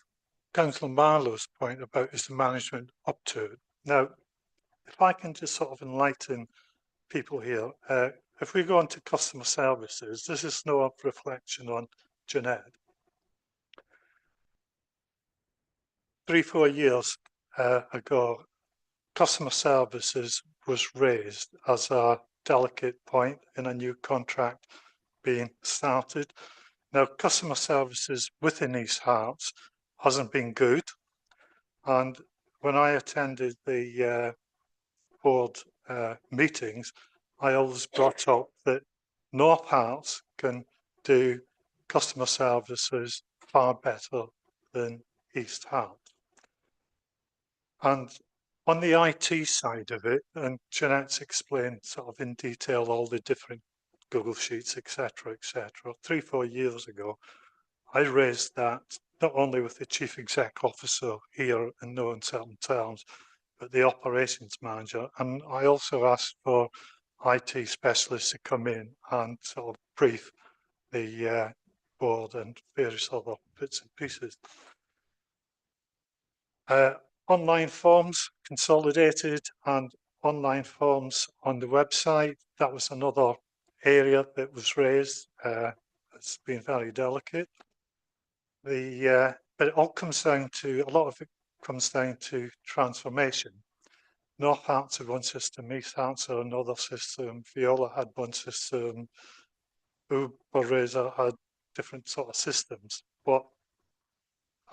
Councillor Marlowe's point about is the management up to it. Now, if I can just sort of enlighten people here, if we go on to customer services, this is no reflection on Jeanette. 3-4 years ago, customer services was raised as a delicate point in a new contract being started. Now, customer services within East Hearts hasn't been good. And when I attended the board meetings, I always brought up that North Hearts can do customer services far better than East Hearts. And on the IT side of it, and Jeanette's explained sort of in detail all the different Google Sheets, etc., 3-4 years ago, I raised that not only with the Chief Exec Officer here in no uncertain terms, but the operations manager. And I also asked for IT specialists to come in and sort of brief the board and various other bits and pieces. Online forms consolidated and online forms on the website. That was another area that was raised. It's been very delicate. But it all comes down to, a lot of it comes down to transformation. North Hearts had one system, East Hearts had another system, Viola had one system, Razor had different sort of systems. But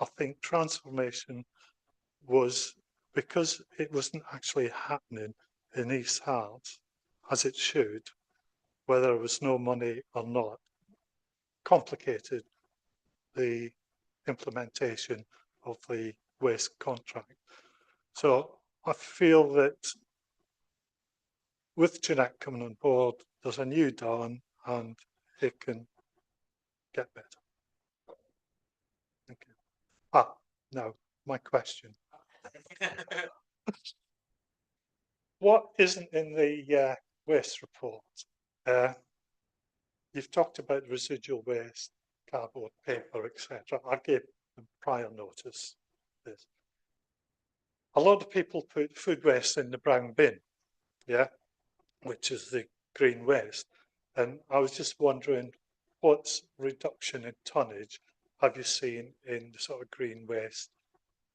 I think transformation was, because it wasn't actually happening in East Hearts as it should, whether there was no money or not, complicated the implementation of the waste contract. So I feel that with Jeanette coming on board, there's a new dawn and it can get better. Thank you. Now, my question. What isn't in the waste report? You've talked about residual waste, cardboard, paper, etc. I gave them prior notice this. A lot of people put food waste in the brown bin, yeah, which is the green waste. And I was just wondering, what reduction in tonnage have you seen in the sort of green waste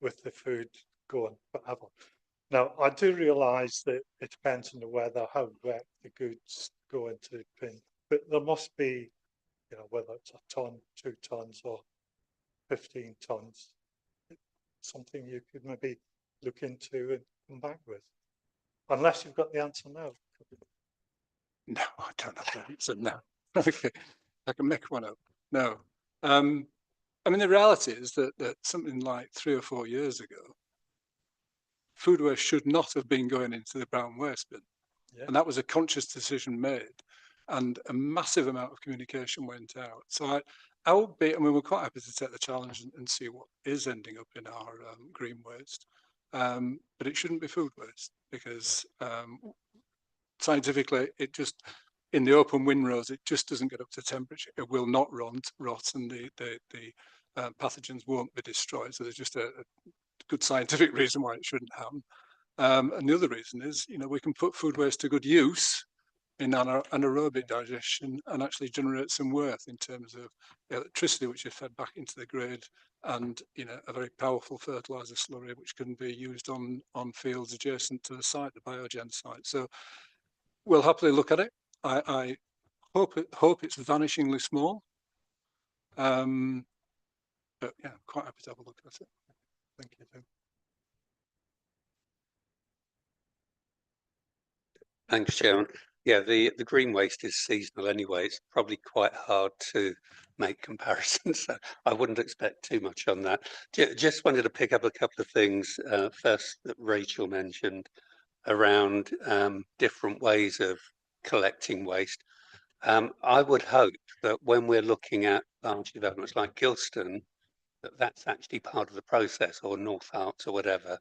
with the food going forever? Now, I do realise that it depends on the weather, how wet the goods go into the bin, but there must be, you know, whether it's a ton, 2 tons or 15 tons, something you could maybe look into and come back with, unless you've got the answer now. No, I don't have the answer now. Okay, I can make one up. No. I mean, the reality is that something like 3 or 4 years ago, food waste should not have been going into the brown waste bin. Yeah. And that was a conscious decision made, and a massive amount of communication went out. So I would be, I mean, we're quite happy to take the challenge and see what is ending up in our green waste. But it shouldn't be food waste, because scientifically, it just, in the open windrows, it just doesn't get up to temperature. It will not rot, and the pathogens won't be destroyed. So there's just a good scientific reason why it shouldn't happen. And the other reason is, you know, we can put food waste to good use in anaerobic digestion and actually generate some worth in terms of electricity, which is fed back into the grid, and, you know, a very powerful fertilizer slurry which can be used on fields adjacent to the site, the biogen site. So we'll happily look at it. I hope it's vanishingly small. But yeah, quite happy to have a look at it. Thank you, Tim. Thanks, Chairman. Yeah, the green waste is seasonal anyway. It's probably quite hard to make comparisons. So I wouldn't expect too much on that. Just wanted to pick up a couple of things. First, that Rachel mentioned around different ways of collecting waste. I would hope that when we're looking at large developments like Gilston, that's actually part of the process, or North Hearts or whatever,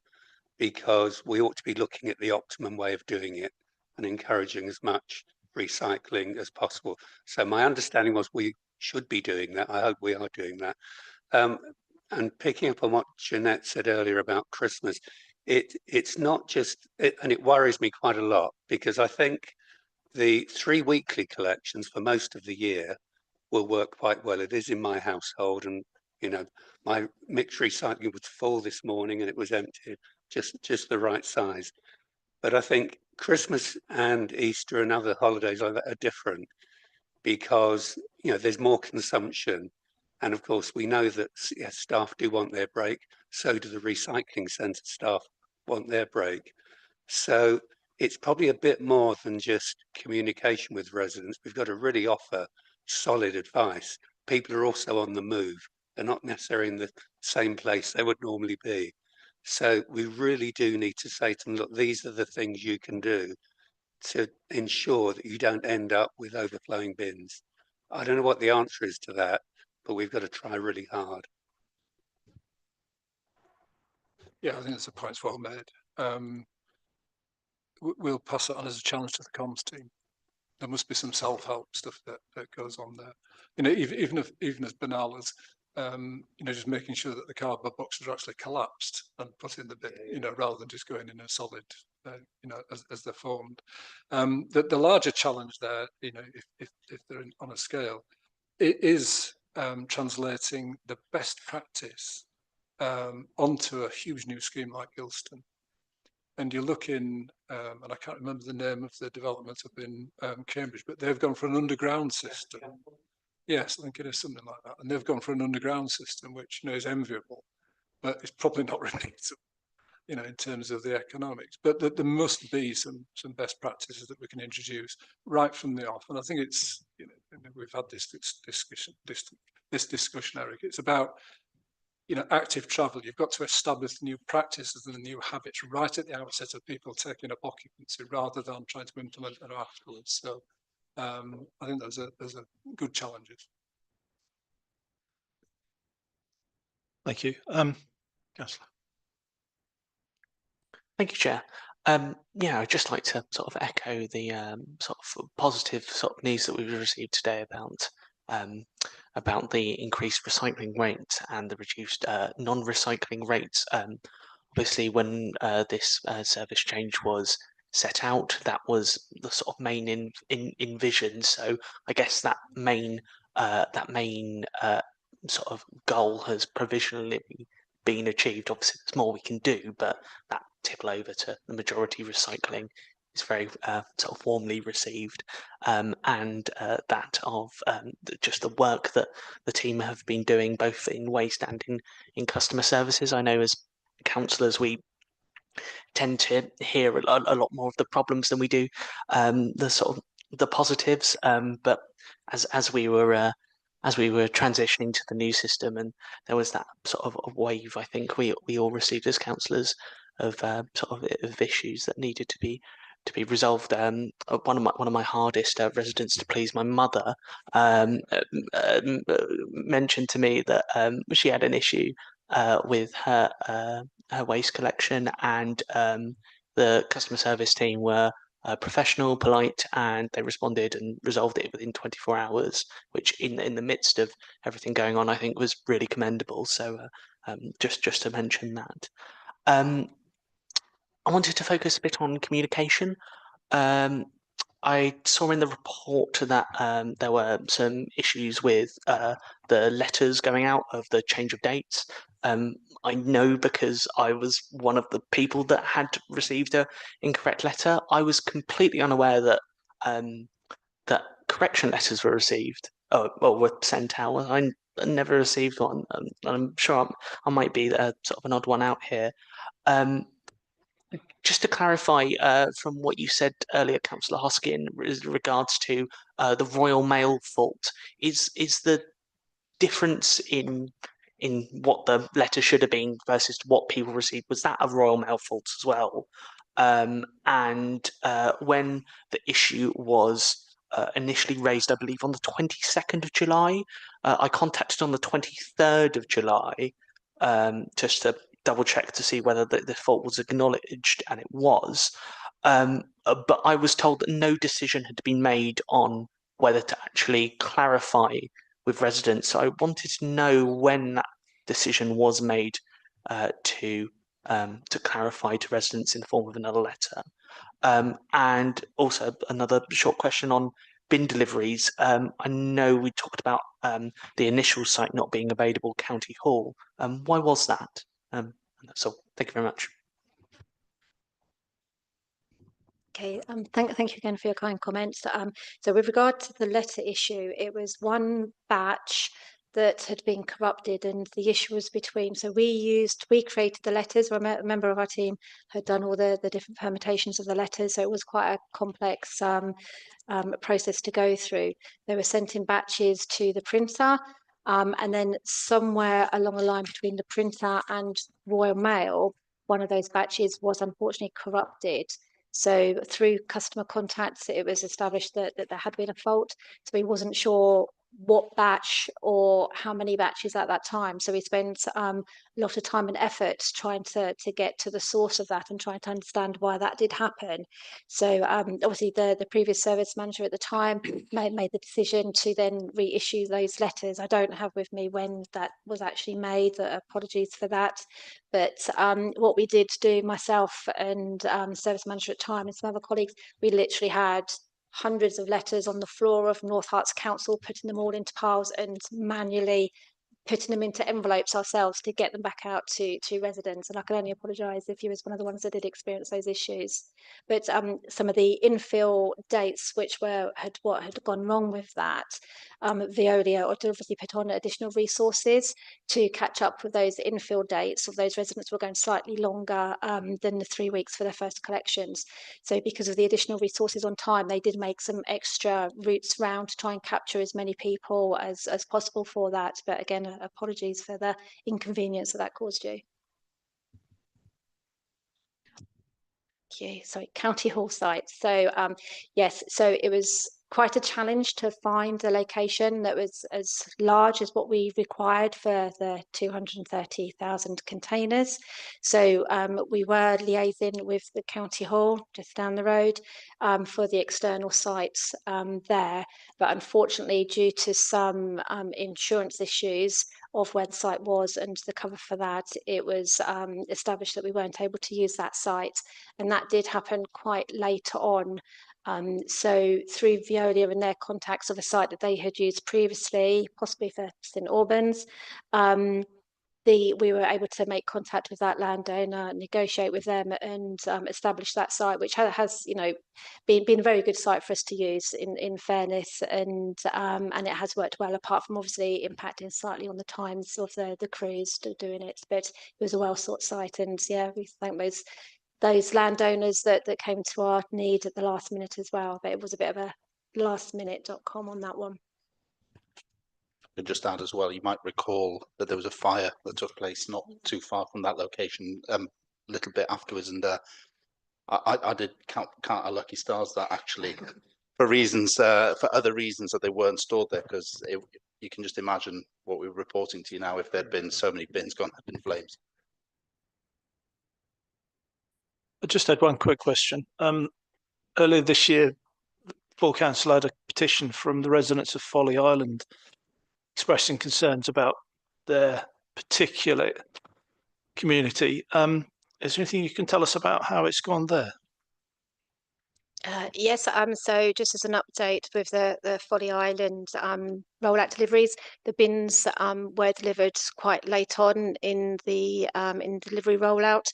because we ought to be looking at the optimum way of doing it and encouraging as much recycling as possible. So my understanding was we should be doing that. I hope we are doing that. And picking up on what Jeanette said earlier about Christmas, it's not just, and it worries me quite a lot, because I think the 3 weekly collections for most of the year will work quite well. It is in my household, and my mixed recycling was full this morning and it was empty, just the right size. But I think Christmas and Easter and other holidays like that are different, because there's more consumption, and of course we know that staff do want their break. So do the recycling centre staff want their break. So it's probably a bit more than just communication with residents. We've got to really offer solid advice. People are also on the move. They're not necessarily in the same place they would normally be. So we really do need to say to them, look, these are the things you can do to ensure that you don't end up with overflowing bins. I don't know what the answer is to that, but we've got to try really hard. Yeah, I think that's a point well made. We'll pass it on as a challenge to the comms team. There must be some self-help stuff that goes on there. Even as banal as just making sure that the cardboard boxes are actually collapsed and put in the bin, rather than just going in a solid, as they're formed. The larger challenge there, if they're on a scale, it is translating the best practice onto a huge new scheme like Gilston. And you look in, and I can't remember the name of the development up in Cambridge, but they've gone for an underground system. Yes, I think it is something like that. And they've gone for an underground system, which is enviable, but it's probably not repeatable, in terms of the economics. But there must be some best practices that we can introduce right from the off. And I think it's, we've had this discussion, Eric. It's about active travel. You've got to establish new practices and new habits right at the outset of people taking up occupancy, rather than trying to implement them afterwards. So I think there's a good challenges. Thank you, Councillor. Thank you, Chair. Yeah, I'd just like to sort of echo the sort of positive sort of news that we've received today about the increased recycling rates and the reduced non-recycling rates. Obviously, when this service change was set out, that was the sort of main envision. So I guess that main sort of goal has provisionally been achieved. Obviously, there's more we can do, but that tipple over to the majority recycling is very sort of warmly received, and that of just the work that the team have been doing, both in waste and in customer services. I know as councillors we tend to hear a lot more of the problems than we do the sort of the positives, but as we were transitioning to the new system, and there was that sort of a wave, I think we all received as councillors of of issues that needed to be resolved. One of my hardest residents to please, my mother, mentioned to me that she had an issue with her waste collection, and the customer service team were professional, polite, and they responded and resolved it within 24 hours, which in the midst of everything going on, I think was really commendable. So just to mention that. I wanted to focus a bit on communication. I saw in the report that there were some issues with the letters going out of the change of dates. I know because I was one of the people that had received an incorrect letter. I was completely unaware that that correction letters were received or were sent out. I never received one. I'm sure I might be sort of an odd one out here. Just to clarify from what you said earlier, Councillor Hoskin, with regards to the Royal Mail fault, is the difference in what the letter should have been versus what people received, was that a Royal Mail fault as well? And when the issue was initially raised, I believe on the 22nd of July, I contacted on the 23rd of July just to double check to see whether the fault was acknowledged, and it was. But I was told that no decision had been made on whether to actually clarify with residents. So I wanted to know when that decision was made to clarify to residents in the form of another letter. And also another short question on bin deliveries. I know we talked about the initial site not being available, County Hall. Why was that? And that's all. Thank you very much. Okay, thank you again for your kind comments. So with regard to the letter issue, it was one batch that had been corrupted, and the issue was between. So we created the letters. A member of our team had done all the different permutations of the letters, so it was quite a complex process to go through. They were sent in batches to the printer, and then somewhere along the line between the printer and Royal Mail, one of those batches was unfortunately corrupted. So through customer contacts, it was established that there had been a fault. So we wasn't sure what batch or how many batches at that time. So we spent a lot of time and effort trying to get to the source of that and trying to understand why that did happen. So obviously the previous service manager at the time made the decision to then reissue those letters. I don't have with me when that was actually made. Apologies for that. But what we did do, myself and service manager at the time and some other colleagues, we literally had hundreds of letters on the floor of North Herts Council, putting them all into piles and manually putting them into envelopes ourselves to get them back out to residents. And I can only apologise if you was one of the ones that did experience those issues. But some of the infill dates, which had gone wrong with that, Veolia obviously put on additional resources to catch up with those infill dates of those residents were going slightly longer than the 3 weeks for their first collections. So because of the additional resources on time, they did make some extra routes round to try and capture as many people as possible for that. But again, apologies for the inconvenience that caused you. Sorry, County Hall site. So yes, so it was quite a challenge to find a location that was as large as what we required for the 230,000 containers. So we were liaising with the County Hall just down the road for the external sites there. But unfortunately, due to some insurance issues of where the site was and the cover for that, it was established that we weren't able to use that site. And that did happen quite later on. So through Veolia and their contacts of a site that they had used previously, possibly for St Albans, we were able to make contact with that landowner, negotiate with them, and establish that site, which has been a very good site for us to use in fairness, and it has worked well, apart from obviously impacting slightly on the times of the crews doing it. But it was a well sought site, and yeah, we thank those landowners that came to our need at the last minute as well. But it was a bit of a lastminute.com on that one. And just add as well, you might recall that there was a fire that took place not too far from that location a little bit afterwards, and I did count our lucky stars that actually for other reasons that they weren't stored there, because you can just imagine what we were reporting to you now if there'd been so many bins gone up in flames. I just had one quick question. Earlier this year, full council had a petition from the residents of Folly Island expressing concerns about their particular community. Is there anything you can tell us about how it's gone there? Yes, so just as an update with the Folly Island rollout deliveries, the bins were delivered quite late on in the delivery rollout.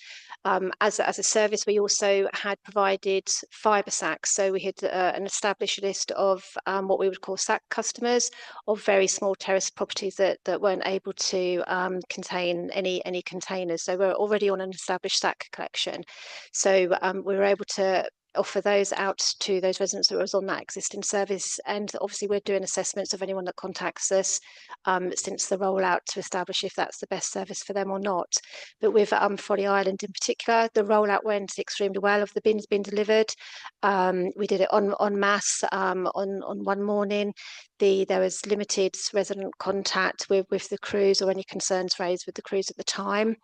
As a service, we also had provided fibre sacks, so we had an established list of what we would call sack customers of very small terrace properties that weren't able to contain any containers. So we're already on an established sack collection. So we were able to offer those out to those residents that was on that existing service, and obviously we're doing assessments of anyone that contacts us since the rollout to establish if that's the best service for them or not. But with Folly Island in particular, the rollout went extremely well of the bins being delivered. We did it en masse on one morning. there was limited resident contact with the crews or any concerns raised with the crews at the time.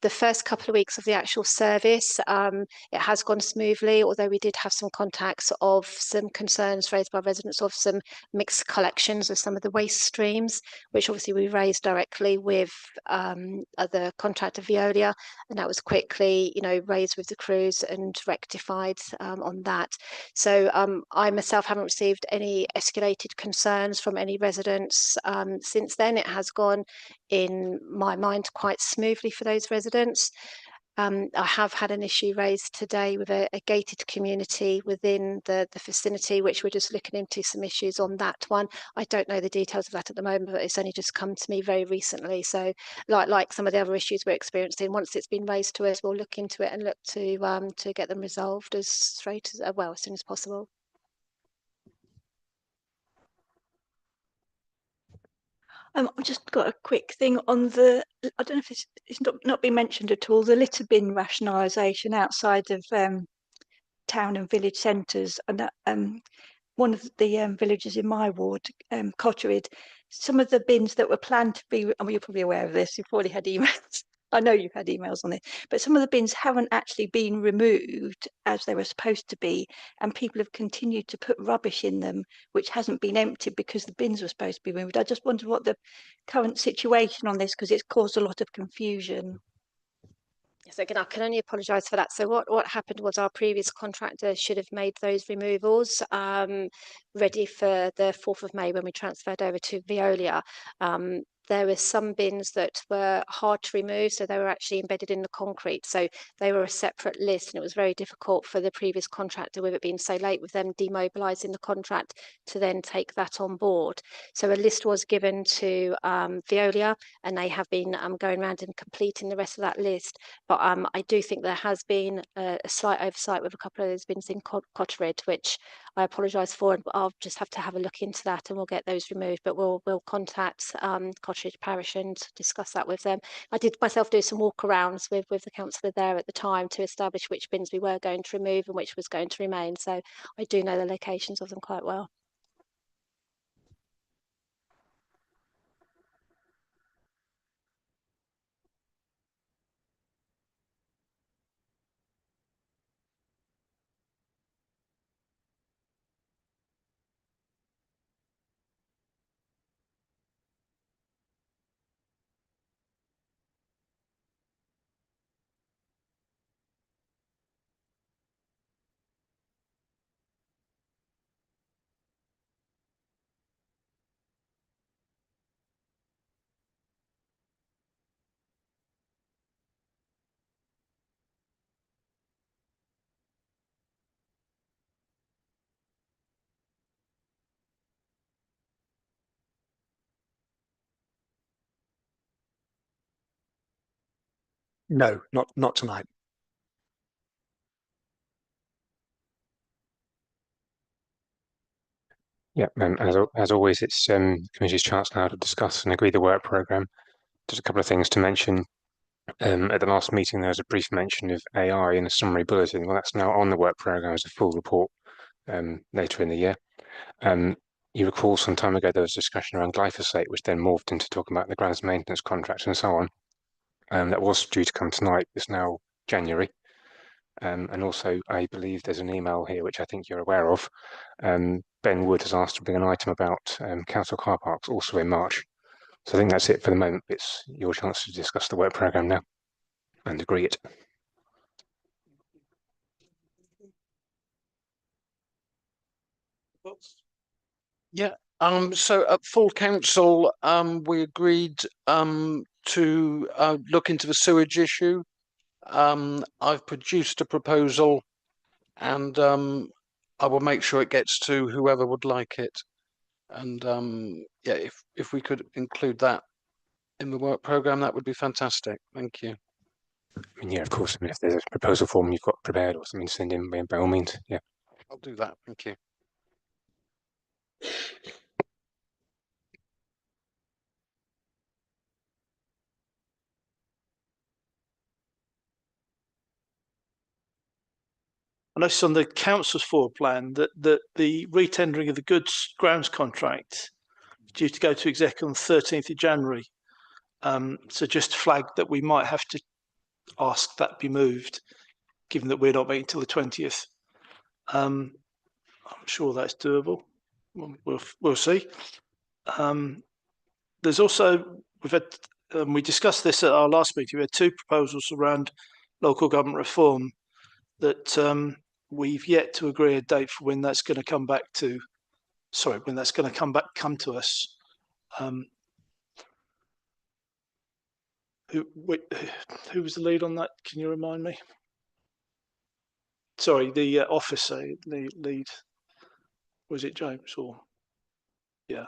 The first couple of weeks of the actual service, it has gone smoothly, although we did have some contacts of some concerns raised by residents of some mixed collections of some of the waste streams, which obviously we raised directly with the contractor Veolia, and that was quickly, raised with the crews and rectified on that. So I myself haven't received any escalated concerns from any residents since then. It has gone, in my mind, quite smoothly for those residents. I have had an issue raised today with a gated community within the vicinity, which we're just looking into some issues on that one. I don't know the details of that at the moment, but it's only just come to me very recently. So like some of the other issues we're experiencing, once it's been raised to us, we'll look into it and look to get them resolved as soon as possible. I've just got a quick thing on the, I don't know if it's not been mentioned at all, the litter bin rationalisation outside of town and village centres, and that one of the villages in my ward, Cotterid, some of the bins that were planned to be, I mean, you're probably aware of this, you've probably had emails. I know you've had emails on it, but some of the bins haven't actually been removed as they were supposed to be, and people have continued to put rubbish in them, which hasn't been emptied because the bins were supposed to be removed. I just wondered what the current situation on this, because it's caused a lot of confusion. Yes, again, I can only apologise for that. So what happened was our previous contractor should have made those removals ready for the 4th of May when we transferred over to Veolia. There were some bins that were hard to remove, so they were actually embedded in the concrete. So they were a separate list, and it was very difficult for the previous contractor, with it being so late, with them demobilising the contract, to then take that on board. So a list was given to Veolia, and they have been going around and completing the rest of that list. But I do think there has been a slight oversight with a couple of those bins in Cotterid, which I apologise for, and I'll just have to have a look into that, and we'll get those removed. But we'll contact Cotterid Parish and discuss that with them. I did myself do some walkarounds with the councillor there at the time to establish which bins we were going to remove and which was going to remain. So I do know the locations of them quite well. No, not tonight. Yeah, as always, it's committee's chance now to discuss and agree the work programme. Just a couple of things to mention. At the last meeting, there was a brief mention of AI in a summary bulletin. Well, that's now on the work programme as a full report later in the year. You recall some time ago there was discussion around glyphosate, which then morphed into talking about the grounds maintenance contracts and so on. That was due to come tonight. It's now January. And also, I believe there's an email here, which I think you're aware of. Ben Wood has asked to bring an item about council car parks also in March. So I think that's it for the moment. It's your chance to discuss the work programme now and agree it. Yeah. So at full council, we agreed to look into the sewage issue. I've produced a proposal, and I will make sure it gets to whoever would like it. And yeah, if we could include that in the work programme, that would be fantastic. Thank you. I mean, yeah, of course. I mean, if there's a proposal form you've got prepared or something to send in, by all means, yeah. I'll do that. Thank you. I noticed on the council's forward plan that the retendering of the goods grounds contract due to go to exec on the 13th of January. So just flag that we might have to ask that be moved, given that we're not meeting until the 20th. I'm sure that's doable. We'll see. There's also, we've had, we discussed this at our last meeting. We had two proposals around local government reform that we've yet to agree a date for when that's going to come back to. Sorry, when that's going to come to us. Who was the lead on that? Can you remind me? Sorry, the officer, the lead. Was it James or? Yeah.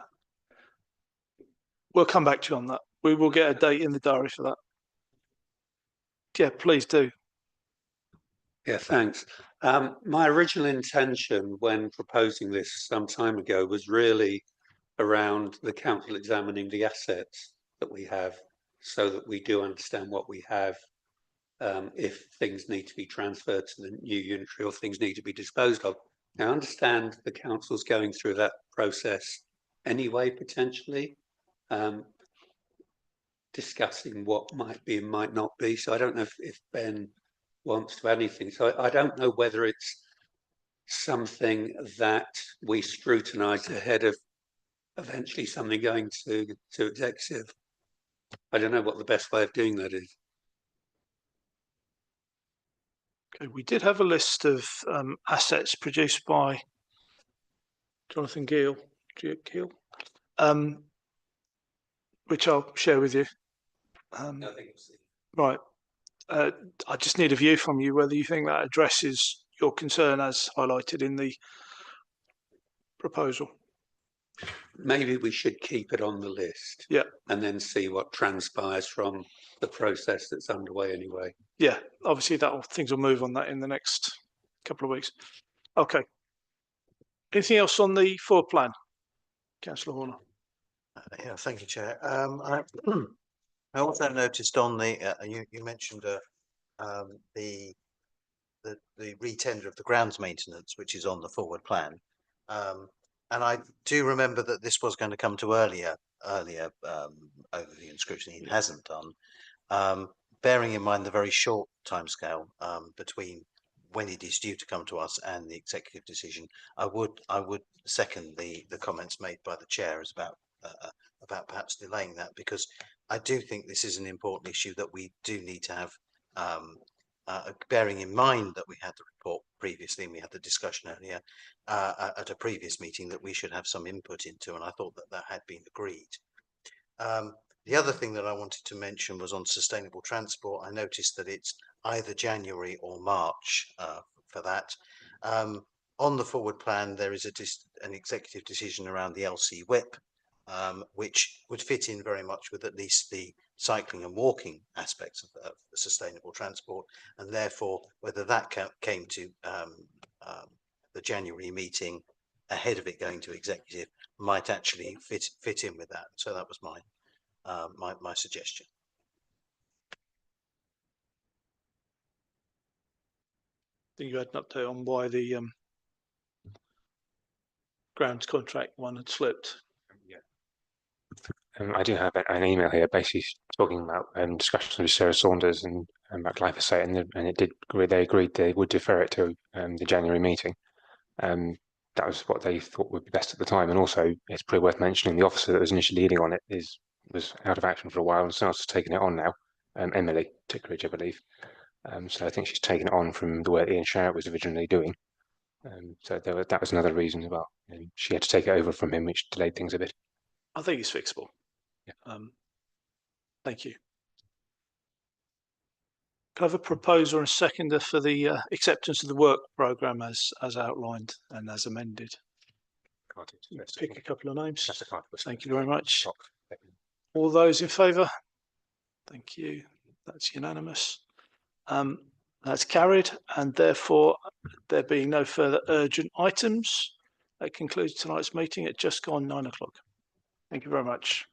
We'll come back to you on that. We will get a date in the diary for that. Yeah, please do. Yeah, thanks. My original intention when proposing this some time ago was really around the council examining the assets that we have so that we do understand what we have, if things need to be transferred to the new unitary or things need to be disposed of. Now, I understand the council's going through that process anyway, potentially, discussing what might be and might not be. So I don't know if Ben wants to add anything. So I don't know whether it's something that we scrutinise ahead of eventually something going to executive. I don't know what the best way of doing that is. Okay, we did have a list of assets produced by Jonathan Gill, which I'll share with you. Right. I just need a view from you whether you think that addresses your concern as highlighted in the proposal. Maybe we should keep it on the list. Yeah. And then see what transpires from the process that's underway anyway. Yeah, obviously things will move on that in the next couple of weeks. Okay. Anything else on the forward plan, Councillor Horner? Yeah, thank you, Chair. I also noticed on the you mentioned the retender of the grounds maintenance, which is on the forward plan, and I do remember that this was going to come to earlier overview and scrutiny. It hasn't done. Bearing in mind the very short timescale between when it is due to come to us and the executive decision, I would second the comments made by the chair as about perhaps delaying that, because I do think this is an important issue that we do need to have, bearing in mind that we had the report previously and we had the discussion earlier at a previous meeting that we should have some input into, and I thought that had been agreed. The other thing that I wanted to mention was on sustainable transport. I noticed that it's either January or March for that. On the forward plan, there is an executive decision around the LC whip, which would fit in very much with at least the cycling and walking aspects of sustainable transport, and therefore whether that came to the January meeting ahead of it going to executive might actually fit in with that. So that was my suggestion. I think you had an update on why the grounds contract one had slipped. I do have an email here basically talking about discussions with Sarah Saunders and about glyphosate, and they agreed they would defer it to the January meeting. That was what they thought would be best at the time, and also it's probably worth mentioning the officer that was initially leading on it was out of action for a while, and someone else has taken it on now, Emily Tickridge, I believe. So I think she's taken it on from the work Ian Sharrett was originally doing. So that was another reason as well. She had to take it over from him, which delayed things a bit. I think it's fixable. Yeah. Thank you. Can I have a proposer and seconder for the acceptance of the work programme as outlined and as amended? Pick a couple of names. Thank you very much. All those in favour? Thank you. That's unanimous. That's carried, and therefore there being no further urgent items, that concludes tonight's meeting at just gone 9 o'clock. Thank you very much.